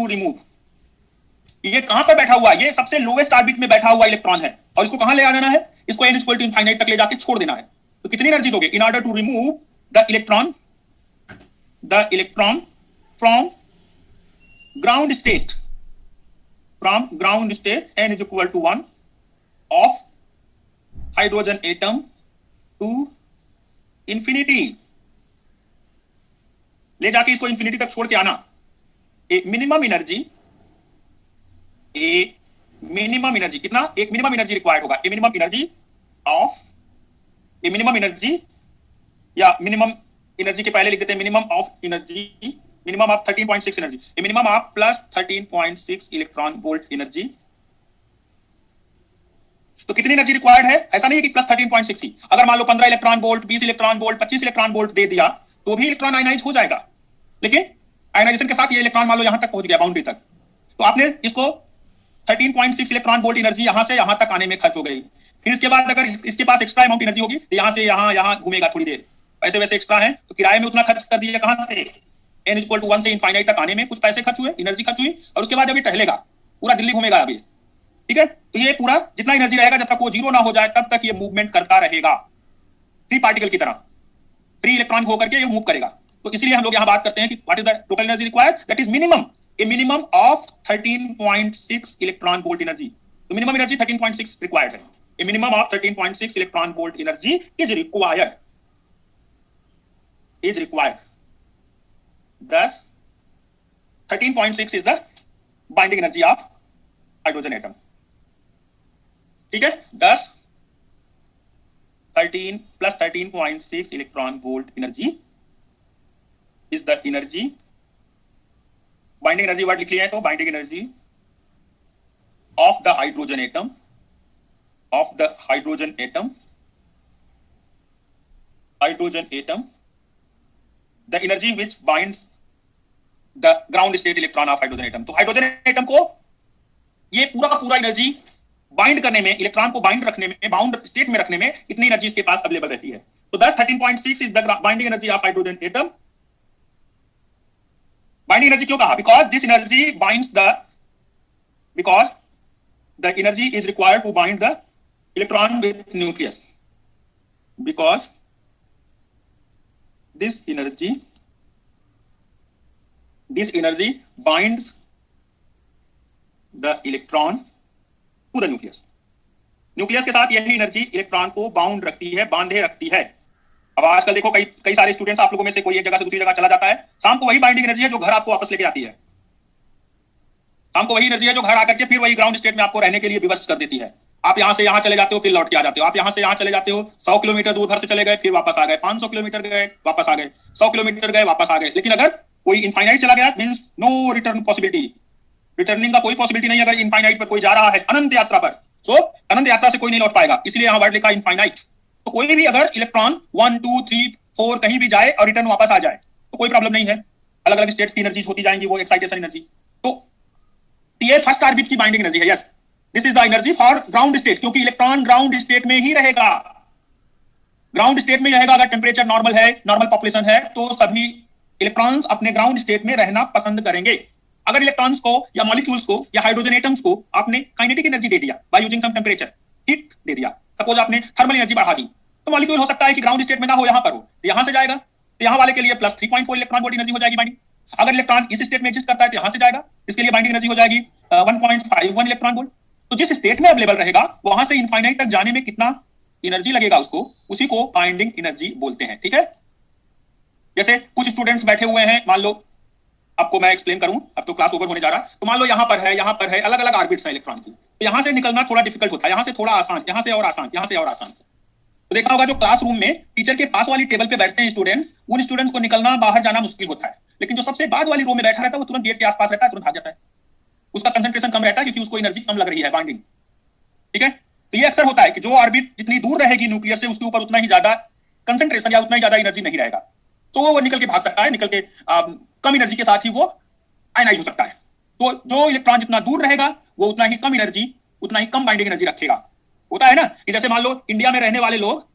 remove, ये कहां पर बैठा हुआ है? ये सबसे लोवेस्ट ऑर्बिट में बैठा हुआ इलेक्ट्रॉन है, और इसको कहां ले आ जाना है? इसको n=इनफाइनाइट तक ले जाके छोड़ देना है। तो कितनी एनर्जी दोगे? In order to remove the electron from ground state, n=1 of hydrogen atom to infinity, ले जाके इसको इंफिनिटी तक छोड़ के आना। ए मिनिमम एनर्जी कितना? एक मिनिमम एनर्जी रिक्वायर्ड होगा। ए मिनिमम एनर्जी या मिनिमम एनर्जी के पहले लिख देते हैं minimum of energy, minimum of 13.6 energy, minimum of plus 13.6 electron volt energy. तो कितनी एनर्जी रिक्वायर्ड है? ऐसा नहीं है कि प्लस 13.6 ही, अगर मान लो 15 electron volt, 20 electron volt, 25 electron volt दे दिया तो भी इलेक्ट्रॉन आयनाइज हो जाएगा, लेकिन आयनाइजेशन के साथ ये इलेक्ट्रॉन मान लो यहां तक पहुंच गया बाउंड्री तक, तो आपने इसको 13.6 इलेक्ट्रॉन वोल्ट एनर्जी यहां से यहां तक आने में खर्च हो गई। फिर इसके बाद अगर इसके पास एक्स्ट्रा अमाउंट एनर्जी होगी तो यहां से यहां घूमेगा थोड़ी देर, पैसे वैसे एक्स्ट्रा है तो किराए में उतना खर्च कर दिया, कहां से? n=1 से इनफाइनाइट तक आने में कुछ पैसे खर्च हुए, एनर्जी खर्च हुई, और उसके बाद अभी टहलेगा, पूरा दिल्ली घूमेगा अभी। ठीक है, तो ये पूरा जितना एनर्जी रहेगा जब तक वो 0 ना हो जाए तब तक ये मूवमेंट करता रहेगा, फ्री पार्टिकल की तरह, फ्री इलेक्ट्रॉन होकर के ये मूव करेगा। तो इसलिए हम लोग यहां बात करते हैं कि what is the total energy required? That is minimum of 13.6 electron volt energy. तो मिनिमम एनर्जी 13.6 रिक्वायर्ड है। ए minimum of 13.6 electron volt energy is required. Thus 13.6 is the binding energy of hydrogen atom. ठीक है, thus 13 plus 13.6 electron volt energy is the energy, binding energy word लिख लिया है तो binding energy of the hydrogen atom, the energy which binds the ground state electron of hydrogen atom। तो hydrogen atom को ये पूरा का पूरा एनर्जी बाइंड करने में, इलेक्ट्रॉन को बाइंड रखने में, बाउंड स्टेट में रखने में इतनी एनर्जी इसके पास अवेलेबल रहती है। तो 13.6 is the binding energy of hydrogen atom. Binding energy क्यों कहा? Because this energy binds because the energy is required to bind the electron with nucleus, because this energy binds the electron to the nucleus. Nucleus के साथ यही energy electron को bound रखती है, बांधे रखती है। अब आजकल देखो कई सारे स्टूडेंट्स, आप लोगों में से कोई एक जगह से दूसरी जगह चला जाता है, शाम को वही बाइंडिंग एनर्जी है जो घर आपको वापस लेके आती है। शाम को वही एनर्जी है जो घर आकर के फिर वही ग्राउंड स्टेट में आपको रहने के लिए विवश कर देती है। आप यहां से यहां चले जाते हो, फिर लौट के आ जाते हो। आप यहां से यहां चले जाते हो, 100 किलोमीटर दूर घर से चले गए, फिर वापस आ गए, 500 किलोमीटर गए वापस आ गए, 100 किलोमीटर गए वापस आ गए। लेकिन अगर कोई इनफाइनाइट चला गया means no return possibility, returning का कोई पॉसिबिलिटी नहीं अगर इनफाइनाइट पर कोई जा रहा है अनंत यात्रा पर। सो अनंत यात्रा से कोई नहीं लौट पाएगा, इसलिए यहाँ वर्ड लिखा इनफाइनाइट। तो कोई भी अगर इलेक्ट्रॉन 1 2 3 4 कहीं भी जाए और रिटर्न वापस आ जाए तो कोई प्रॉब्लम नहीं है, अलग अलग स्टेट्स की एनर्जीज होती जाएंगी, वो एक्साइटेशन एनर्जी। तो ये फर्स्ट ऑर्बिट की बाइंडिंग एनर्जी है। Yes, this is the energy for ground state, क्योंकि इलेक्ट्रॉन ग्राउंड स्टेट में ही रहेगा, ग्राउंड स्टेट में रहेगा। अगर टेम्परेचर नॉर्मल है, नॉर्मल पॉपुलेशन है, तो सभी इलेक्ट्रॉन्स अपने ग्राउंड स्टेट में रहना पसंद करेंगे। अगर इलेक्ट्रॉन्स को या मॉलिक्यूल्स को या हाइड्रोजन एटम्स को आपने काइनेटिक एनर्जी दे दिया by using some temperature, heat दे दिया, सपोज आपने थर्मल एनर्जी बढ़ा दी, तो मॉलिक्यूल हो सकता है कि ग्राउंड स्टेट में ना हो, यहां पर हो, तो यहां से जाएगा, तो यहां वाले के लिए प्लस 3.4 इलेक्ट्रॉन वोल्ट एनर्जी हो जाएगी बाइंडिंग। अगर इलेक्ट्रॉन इस स्टेट में एग्जिस्ट करता है तो यहां से जाएगा, इसके लिए बाइंडिंग एनर्जी हो जाएगी 1.51 इलेक्ट्रॉन वोल्ट। तो जिस स्टेट में अवेलेबल रहेगा वहां से इनफाइनाइट तक जाने में कितना एनर्जी लगेगा उसको, उसी को बाइंडिंग एनर्जी बोलते हैं। ठीक है, जैसे कुछ स्टूडेंट्स बैठे हुए हैं, मान लो आपको मैं एक्सप्लेन करूं, अब तो क्लास ओवर होने जा रहा है, तो मान लो यहां पर है, यहां पर है, अलग अलग ऑर्बिट्स हैं इलेक्ट्रॉन की, तो यहां से निकलना थोड़ा डिफिकल्ट होता है, यहां से थोड़ा आसान, यहां से और आसान, यहां से और आसान। तो देखा होगा जो क्लासरूम में टीचर के पास वाली टेबल पे बैठते हैं स्टूडेंट्स, उन स्टूडेंट्स को निकलना, बाहर जाना मुश्किल होता है, लेकिन जो सबसे बाद वाली रो में बैठा रहता है वो तुरंत गेट के आसपास रहता है, तुरंत भाग जाता है, उसका कंसंट्रेशन कम रहता है क्योंकि उसको एनर्जी कम लग रही है बाइंडिंग। ठीक है, तो ये अक्सर होता है कि जो ऑर्बिट जितनी दूर रहेगी न्यूक्लियस से उसके ऊपर उतना ही ज्यादा कंसंट्रेशन या उतना ही ज्यादा एनर्जी नहीं रहेगा, तो वो निकल के भाग सकता है, निकल के कम एनर्जी के साथ ही वो आयनाइज हो सकता है। तो जो इलेक्ट्रॉन जितना दूर रहेगा वो उतना ही कम एनर्जी, उतना ही कम बाइंडिंग एनर्जी रखेगा। होता है ना कि जैसे मान लो इंडिया में रहने वाले लोग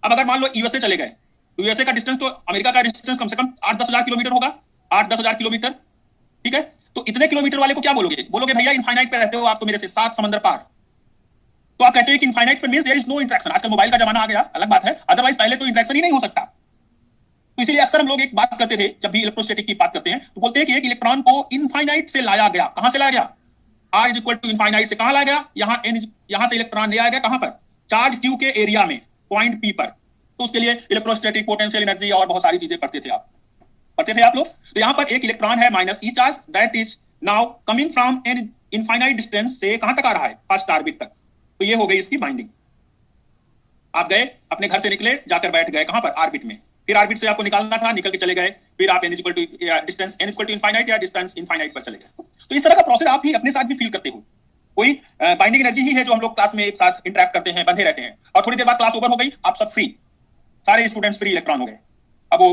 अब अगर मान लो यूएसए चले गए, तो यूएसए का डिस्टेंस तो अमेरिका का डिस्टेंस कम से कम 8-10 हजार किलोमीटर होगा, 8-10 हजार किलोमीटर। ठीक है, तो इतने किलोमीटर वाले को क्या बोलोगे, बोलोगे भैया इनफाइनाइट पे रहते हो आप तो मेरे से 7 समंदर पार। तो आप कहते हैं कि इनफाइनाइट पे means there is no interaction. आजकल मोबाइल का जमाना आ गया, अलग बात है, अदरवाइज पहले तो इंटरेक्शन ही नहीं हो सकता। तो इसीलिए अक्सर हम लोग एक बात करते थे, जब भी इलेक्ट्रोस्टैटिक की बात करते हैं तो बोलते हैं कि एक इलेक्ट्रॉन को इनफाइनाइट से लाया गया। कहां से लाया गया, R is equal to infinite से कहां लाया गया, यहां से इलेक्ट्रॉन ले आया गया कहां पर, चार्ज Q के एरिया में, पॉइंट P पर। तो उसके लिए इलेक्ट्रोस्टैटिक पोटेंशियल एनर्जी और बहुत सारी चीजें पढ़ते थे आप लोग। तो यहां पर एक इलेक्ट्रॉन है minus E charge, that is now coming from an infinite distance से कहां तक आ रहा है, फर्स्ट ऑर्बिट तक। तो ये हो गई इसकी बाइंडिंग। आप गए अपने घर से निकले, जाकर बैठ गए कहां पर, ऑर्बिट में, फिर ऑर्बिट से आपको निकालना था, निकल के चले गए, फिर आप n equal to distance n equal to infinite या डिस्टेंस इनफाइनाइट पर चले गए। तो इस तरह का प्रोसेस आप ही अपने साथ भी फील करते हो। कोई बाइंडिंग एनर्जी ही है जो हम लोग क्लास में एक साथ इंटरेक्ट करते हैं, बंधे रहते हैं, और थोड़ी देर बाद क्लास ओवर हो गई, आप सब फ्री, सारे स्टूडेंट्स फ्री इलेक्ट्रॉन हो गए। अब वो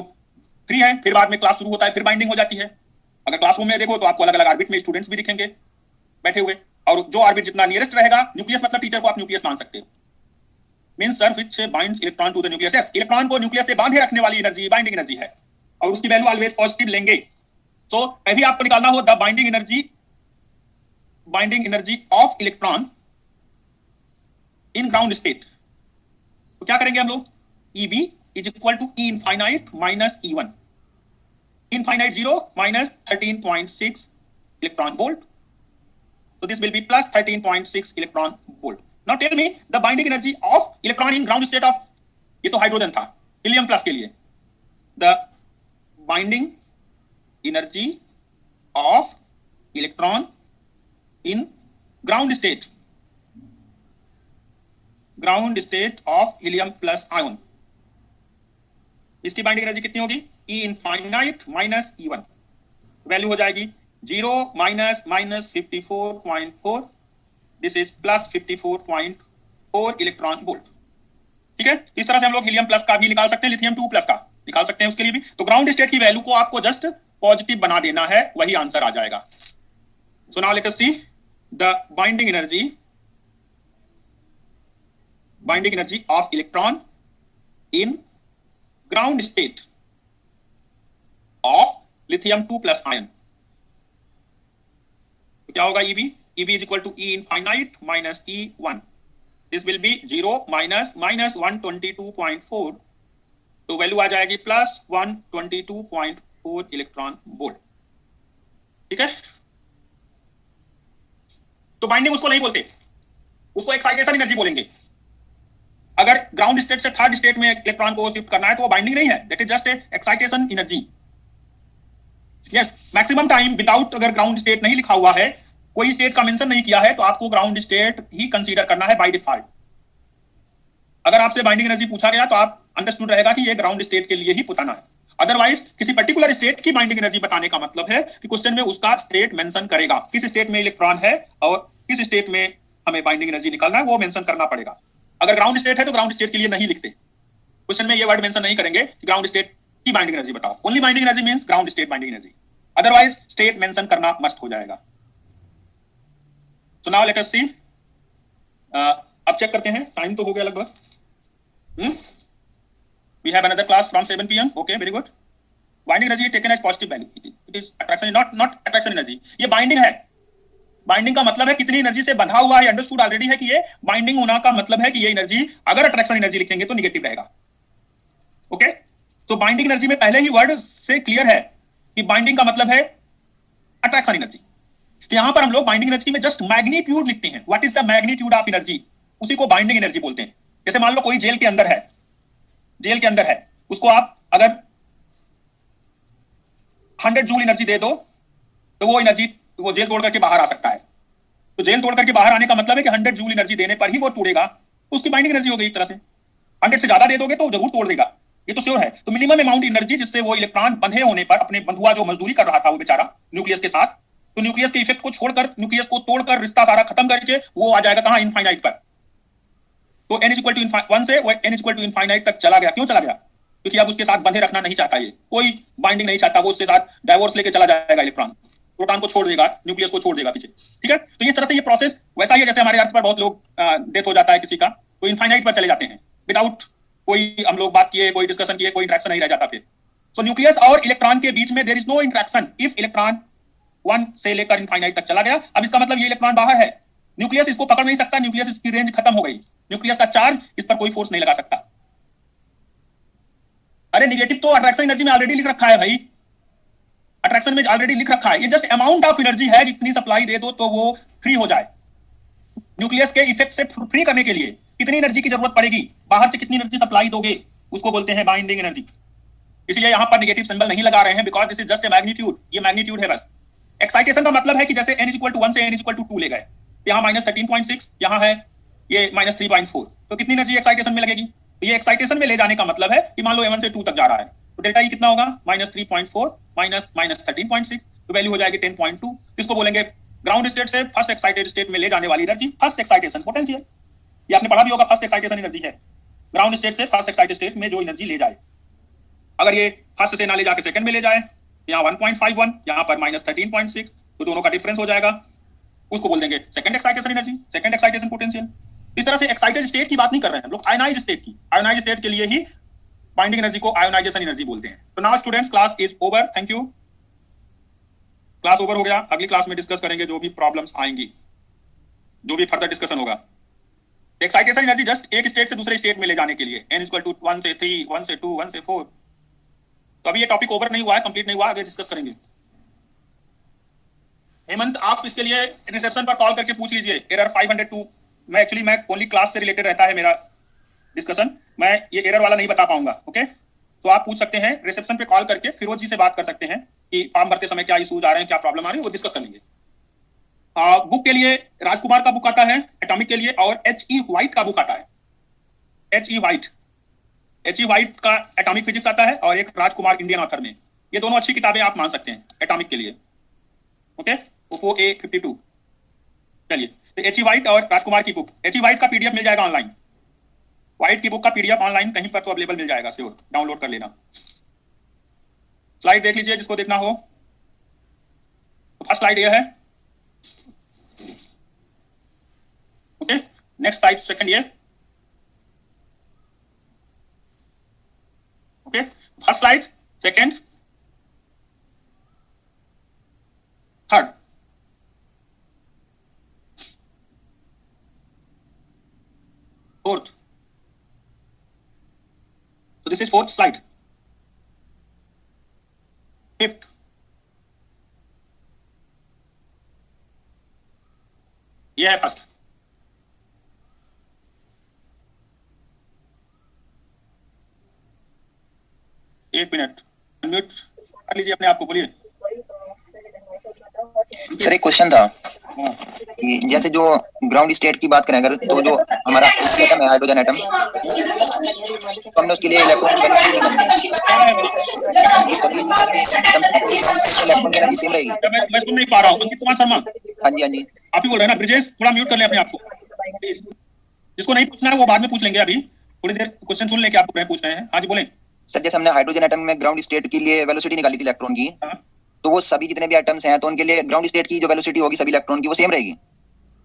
फ्री है, फिर बाद में क्लास शुरू होता है, फिर बाइंडिंग हो जाती है। अगर क्लासरूम में देखो तो आपको अलग अलग ऑर्बिट में स्टूडेंट्स भी दिखेंगे बैठे हुए, और जो ऑर्बिट जितना नियरेस्ट रहेगा, न्यूक्लियस मतलब टीचर को आप न्यूक्लियस मान सकते हो, means sir which binds electron to the nucleus. Yes, electron को न्यूक्लियस से बांधे रखने वाली एनर्जी बाइंडिंग एनर्जी है, और उसकी वैल्यू ऑलवेज पॉजिटिव लेंगे। सो अभी आपको निकालना हो the binding energy of electron in ground state, तो क्या करेंगे हम लोग, EB is equal to E infinite minus E1, infinite 0 minus 13.6 electron volt, so this will be plus 13.6 electron volt. Now tell me the binding energy of electron in ground state of, ये तो hydrogen था, helium plus के लिए, the binding energy of electron in ground state of helium plus ion, इसकी binding energy कितनी होगी, E infinite minus E1, value हो जाएगी 0 minus 54.4, this is plus 54.4 electron volt. ठीक है, इस तरह से हम लोग हीलियम प्लस का भी निकाल सकते हैं, लिथियम 2 प्लस का निकाल सकते हैं उसके लिए भी। तो ग्राउंड स्टेट की वैल्यू को आपको जस्ट पॉजिटिव बना देना है, वही आंसर आ जाएगा। So now let us see the binding energy of electron in ground state of lithium 2 plus ion. क्या होगा, EB is equal to E infinite minus E1, this will be 0 minus 122.4, तो value आ जाएगी plus 122.4 electron volt. ठीक है, तो binding उसको नहीं बोलते, उसको एक्साइटेशन एनर्जी बोलेंगे। अगर ग्राउंड स्टेट से थर्ड स्टेट में इलेक्ट्रॉन को शिफ्ट करना है तो वो बाइंडिंग नहीं है, that is just excitation energy. Yes, maximum time without, अगर ग्राउंड स्टेट नहीं लिखा हुआ है, कोई स्टेट का मेंशन नहीं किया है, तो आपको ग्राउंड स्टेट ही कंसीडर करना है बाय डिफॉल्ट। अगर आपसे बाइंडिंग एनर्जी पूछा गया तो आप अंडरस्टूड रहेगा कि ये ग्राउंड स्टेट के लिए ही बताना है। अदरवाइज किसी पर्टिकुलर स्टेट की बाइंडिंग एनर्जी बताने का मतलब है कि क्वेश्चन में उसका स्टेट मेंशन करेगा, किस स्टेट में इलेक्ट्रॉन है और किस स्टेट में हमें बाइंडिंग एनर्जी निकालना है वो मेंशन करना पड़ेगा। अगर ग्राउंड स्टेट है तो ग्राउंड स्टेट के लिए नहीं लिखते, क्वेश्चन में ये वर्ड मेंशन नहीं करेंगे कि ग्राउंड स्टेट की बाइंडिंग एनर्जी बताओ। Only binding energy means ground state binding energy, otherwise state mention करना मस्ट हो जाएगा। सो नाउ लेट अस सी, अब चेक करते हैं, टाइम तो हो गया लगभग। We have another class from 7 p.m. Okay, very good. Binding energy taken as positive value. It is attraction, not attraction energy. ये binding है। बाइंडिंग का मतलब है कितनी एनर्जी से बंधा हुआ है। अंडरस्टूड ऑलरेडी है कि ये बाइंडिंग होना का मतलब है कि ये एनर्जी, अगर अट्रैक्शन एनर्जी लिखेंगे तो निगेटिव रहेगा। ओके, तो बाइंडिंग एनर्जी में पहले ही वर्ड से क्लियर है कि बाइंडिंग का मतलब है अट्रैक्शन एनर्जी। तो यहां पर हम लोग बाइंडिंग एनर्जी में जस्ट मैग्नीट्यूड लिखते हैं। What is the magnitude of energy, उसी को बाइंडिंग एनर्जी बोलते हैं। जैसे मान लो कोई जेल के अंदर है, जेल के अंदर है, उसको आप अगर 100 जूल एनर्जी दे दो तो वो एनर्जी, वो जेल तोड़ करके बाहर आ सकता है। तो जेल तोड़ करके बाहर आने का मतलब है कि 100 जूल एनर्जी देने पर ही वो टूटेगा, तो उसकी बाइंडिंग एनर्जी हो गई एक तरह से। 100 से ज्यादा दे दोगे तो जरूर तोड़ देगा, ये तो श्योर है। तो मिनिमम अमाउंट एनर्जी जिससे वो इलेक्ट्रॉन बंधे होने पर, अपने बंधुआ जो मजदूरी कर रहा था वो बेचारा न्यूक्लियस के साथ, तो न्यूक्लियस के इफेक्ट को छोड़कर, न्यूक्लियस को तोड़कर, रिश्ता सारा खत्म करके वो आ जाएगा कहां, इनफाइनाइट पर। तो n इक्वल टू 1 से वो n इक्वल टू इनफाइनाइट तक चला गया। क्यों चला गया? क्योंकि अब उसके साथ बंधे रखना नहीं चाहता, ये कोई बाइंडिंग नहीं चाहता, वो उसके साथ डाइवोर्स लेके चला जाएगा, इलेक्ट्रॉन प्रोटॉन को छोड़ देगा, न्यूक्लियस को छोड़ देगा पीछे। ठीक है, तो इस तरह से ये प्रोसेस वैसा ही है जैसे हमारे अर्थ पर बहुत लोग डेथ हो जाता है किसी का, तो इनफाइनाइट पर चले जाते हैं विदाउट कोई हम लोग बात किए, कोई डिस्कशन किए, कोई इंटरेक्शन नहीं रह जाता फिर। सो न्यूक्लियस और इलेक्ट्रॉन के बीच में there is no interaction if electron 1 से लेकर इनफाइनाइट तक चला गया। अब इसका मतलब ये इलेक्ट्रॉन बाहर है, न्यूक्लियस इसको पकड़ नहीं सकता, न्यूक्लियस इसकी रेंज खत्म हो गई, न्यूक्लियस का चार्ज इस पर कोई फोर्स नहीं लगा सकता। अरे निगेटिव तो अट्रैक्शन एनर्जी में ऑलरेडी लिख रखा है भाई, अट्रैक्शन में ऑलरेडी लिख रखा है, ये जस्ट अमाउंट ऑफ एनर्जी है, जितनी सप्लाई दे दो तो वो फ्री हो जाए। न्यूक्लियस के इफेक्ट से फ्री करने के लिए कितनी एनर्जी की जरूरत पड़ेगी, बाहर से कितनी एनर्जी सप्लाई दोगे, उसको बोलते हैं बाइंडिंग एनर्जी। इसलिए यहां पर नेगेटिव सिंबल नहीं लगा रहे हैं, because this is just a magnitude, ये मैग्नीट्यूड है बस। एक्साइटेशन का मतलब है कि जैसे n इक्वल टू 1 से n इक्वल टू 2 ले गए, यहाँ -13.6, यहाँ है ये -3.4, तो कितनी एनर्जी एक्साइटेशन में लगेगी? ये एक्साइटेशन में ले जाने का मतलब है कि मान लो A1 से 2 तक जा रहा है, तो डेल्टा E कितना होगा, -3.4 -13.6, तो वैल्यू हो जाएगी 10.2। इसको बोलेंगे ग्राउंड स्टेट से फर्स्ट एक्साइटेड स्टेट में ले जाने वाली एनर्जी, फर्स्ट एक्साइटेशन पोटेंशियल। ये आपने पढ़ा भी होगा, फर्स्ट एक्साइटेशन एनर्जी है ग्राउंड स्टेट से फर्स्ट एक्साइटेड स्टेट में जो एनर्जी ले जाए। अगर ये फर्स्ट से ना ले जाके सेकंड में ले जाए, यहाँ 1.51, यहाँ पर -13.6, तो दोनों का डिफरेंस हो जाएगा, उसको बोल देंगे second excitation energy, second excitation potential. इस तरह से एक्साइटेड स्टेट की बात नहीं कर रहे हैं हम लोग, आयोनाइज स्टेट की। आयोनाइज स्टेट के लिए ही बाइंडिंग एनर्जी को आयोनाइजेशन एनर्जी बोलते हैं। तो now students, class is over, thank you. Class over हो गया, अगली क्लास में डिस्कस करेंगे जो भी प्रॉब्लम्स आएंगी, जो भी फर्दर डिस्कशन होगा। एक्साइटेशन एनर्जी जस्ट एक स्टेट से दूसरे स्टेट में ले जाने के लिए, n इक्वल टू 1 से 3, 1 से 2, 1 से 4। तो अभी ये टॉपिक ओवर नहीं हुआ है, कंप्लीट नहीं हुआ, आगे डिस्कस करेंगे। हेमंत, आप इसके लिए रिसेप्शन पर कॉल करके पूछ लीजिए, एरर 502। मैं ओनली क्लास से रिलेटेड रहता है मेरा डिस्कशन, मैं ये एरर वाला नहीं बता पाऊंगा। ओके, तो आप पूछ सकते हैं रिसेप्शन पे कॉल करके, फिरोज जी से बात कर सकते हैं कि फॉर्म भरते समय क्या इशूज आ रहे हैं, क्या प्रॉब्लम आ रही है, वो डिस्कस कर लेंगे। बुक के लिए राजकुमार का बुक आता है एटॉमिक के लिए, और H.E. व्हाइट का बुक आता है, H.E. व्हाइट का एटॉमिक फिजिक्स आता है, और एक राजकुमार इंडियन ऑथर में। ये दोनों अच्छी किताबें आप मान सकते हैं एटॉमिक के लिए। Okay, Oppo A52। चलिए, तो H.E. व्हाइट और राजकुमार की बुक, H.E. व्हाइट का पीडीएफ मिल जाएगा ऑनलाइन, व्हाइट की बुक का पीडीएफ ऑनलाइन कहीं पर तो अवेलेबल मिल जाएगा, श्योर, डाउनलोड कर लेना। स्लाइड देख लीजिए जिसको देखना हो। तो फर्स्ट स्लाइड ये है। ओके, नेक्स्ट स्लाइड सेकंड ये। Okay, first slide, second, third, fourth. So this is fourth slide. Fifth. ये है फर्स्ट। एक मिनट अनम्यूट कर लीजिए अपने आप को, बोलिए। सर एक क्वेश्चन था कि जैसे जो ग्राउंड स्टेट की बात करें अगर, तो जो हमारा एटम है हाइड्रोजन एटम, तो हमने उसके लिए इलेक्ट्रॉन इलेक्ट्रॉन की एनर्जी सेम रहेगी। मैं सुन नहीं पा रहा हूँ। अंकित कुमार शर्मा, हाँ जी, हाँ जी। आप ही बोल रहे हैं ना? ब्रिजेश, थोड़ा म्यूट कर ले अपने आप को। जिसको नहीं पूछना है वो बाद में पूछ लेंगे, अभी थोड़ी देर क्वेश्चन सुन ले क्या पूछ रहे हैं। हाँ जी बोलें। सर जैसे हमने हाइड्रोजन एटम में ग्राउंड स्टेट के लिए वेलोसिटी निकाली थी इलेक्ट्रॉन की, हाँ। तो वो सभी जितने भी एटम्स हैं तो उनके लिए ग्राउंड स्टेट की जो वेलोसिटी होगी सभी इलेक्ट्रॉन की वो सेम रहेगी।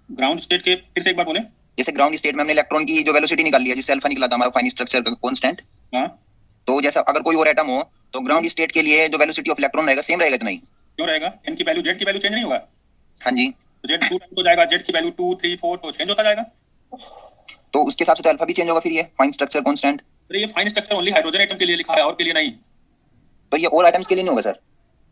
ग्राउंड स्टेट के फिर से एक बार बोलें। जैसे ग्राउंड स्टेट में हमने इलेक्ट्रॉन की जो वेलोसिटी निकाली है, जिससे अल्फा निकला था हमारा फाइन स्ट्रक्चर का कांस्टेंट, हाँ, तो जैसा अगर कोई और एटम हो तो ग्राउंड स्टेट के लिए जो वेलोसिटी ऑफ इलेक्ट्रॉन रहेगा सेम रहेगा इतना ही। क्यों रहेगा? एन की वैल्यू, जेड की वैल्यू चेंज नहीं होगा? हाँ जी। तो जेड 2 हो जाएगा, जेड की वैल्यू 2 3 4 तो चेंज होता जाएगा। तो उसके हिसाब से तो अल्फा भी चेंज होगा फिर, ये फाइन स्ट्रक्चर कांस्टेंट। अरे ये fine structure only hydrogen atom के लिए लिखा है, और के लिए नहीं। तो ये और एटम्स के लिए नहीं होगा सर?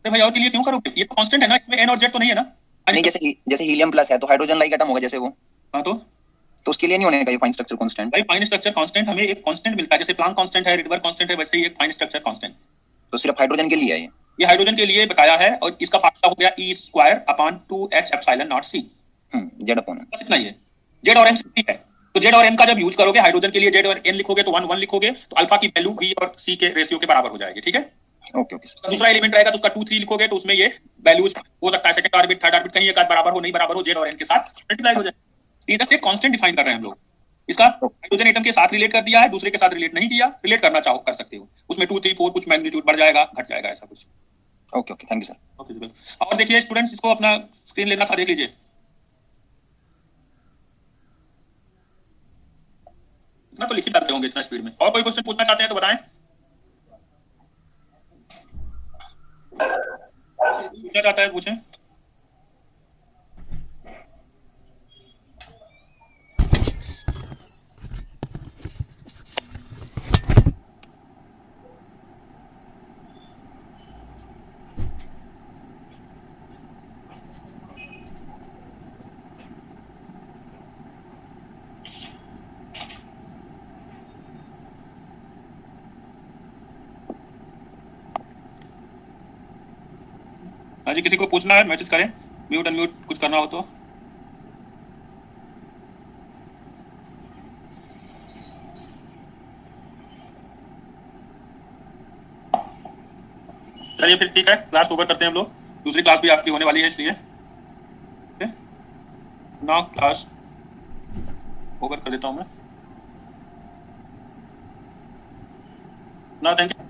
अरे भाई और के लिए क्यों करोगे? ये तो कांस्टेंट है ना, इसमें एन और जेड तो नहीं है ना? नहीं, जैसे हीलियम प्लस है तो हाइड्रोजन लाइक एटम होगा जैसे वो, हाँ, तो उसके लिए नहीं होने का ये फाइन स्ट्रक्चर कांस्टेंट। भाई फाइन स्ट्रक्चर कांस्टेंट हमें एक कांस्टेंट मिलता है, जैसे प्लांक कांस्टेंट है, रिडबर्ग कांस्टेंट है, वैसे ही एक फाइन स्ट्रक्चर कांस्टेंट। तो सिर्फ हाइड्रोजन के लिए है ये हाइड्रोजन के लिए बताया है, और इसका फार्मूला हो गया E²/2H∁0c। Z upon. बस इतना ही है। जेड और एन सिर्फ है, तो जेड और एन का जब यूज करोगे हाइड्रोजन के लिए, जेड और एन लिखोगे तो 1 1 लिखोगे, तो अल्फा की वैल्यू V और C के रेशियो के बराबर हो जाएगी। ठीक है, ओके ओके सर। दूसरा एलिमेंट रहेगा तो उसका 2 3 लिखोगे, तो उसमें ये वैल्यूज हो सकता है सेकंड ऑर्बिट थर्ड ऑर्बिट कहीं एक आध बराबर हो, नहीं बराबर हो, जेड और एन के साथ मल्टीप्लाई हो जाए। ये जस्ट एक कांस्टेंट डिफाइन कर रहे हैं हम लोग। इसका हाइड्रोजन एटम के साथ रिलेट कर दिया है, दूसरे के साथ रिलेट नहीं किया। रिलेट करना चाहो कर सकते हो, उसमें 2 3 4 कुछ मैग्नीट्यूड बढ़ जाएगा घट जाएगा, ऐसा कुछ। Okay okay, thank you sir. Okay ji. और देखिए स्टूडेंट्स, इसको अपना स्क्रीन लेना था, देख लीजिए। इतना तो लिख ही पाते होंगे इतना स्पीड में। और कोई क्वेश्चन पूछना चाहते हैं तो बताएं। पूछना चाहता है पूछें। हाँ जी, किसी को पूछना है मैसेज करें, म्यूट अनम्यूट कुछ करना हो तो। चलिए फिर ठीक है, क्लास ओवर करते हैं हम लोग। दूसरी क्लास भी आपकी होने वाली है, इसलिए ना क्लास ओवर कर देता हूँ मैं ना। Thank you.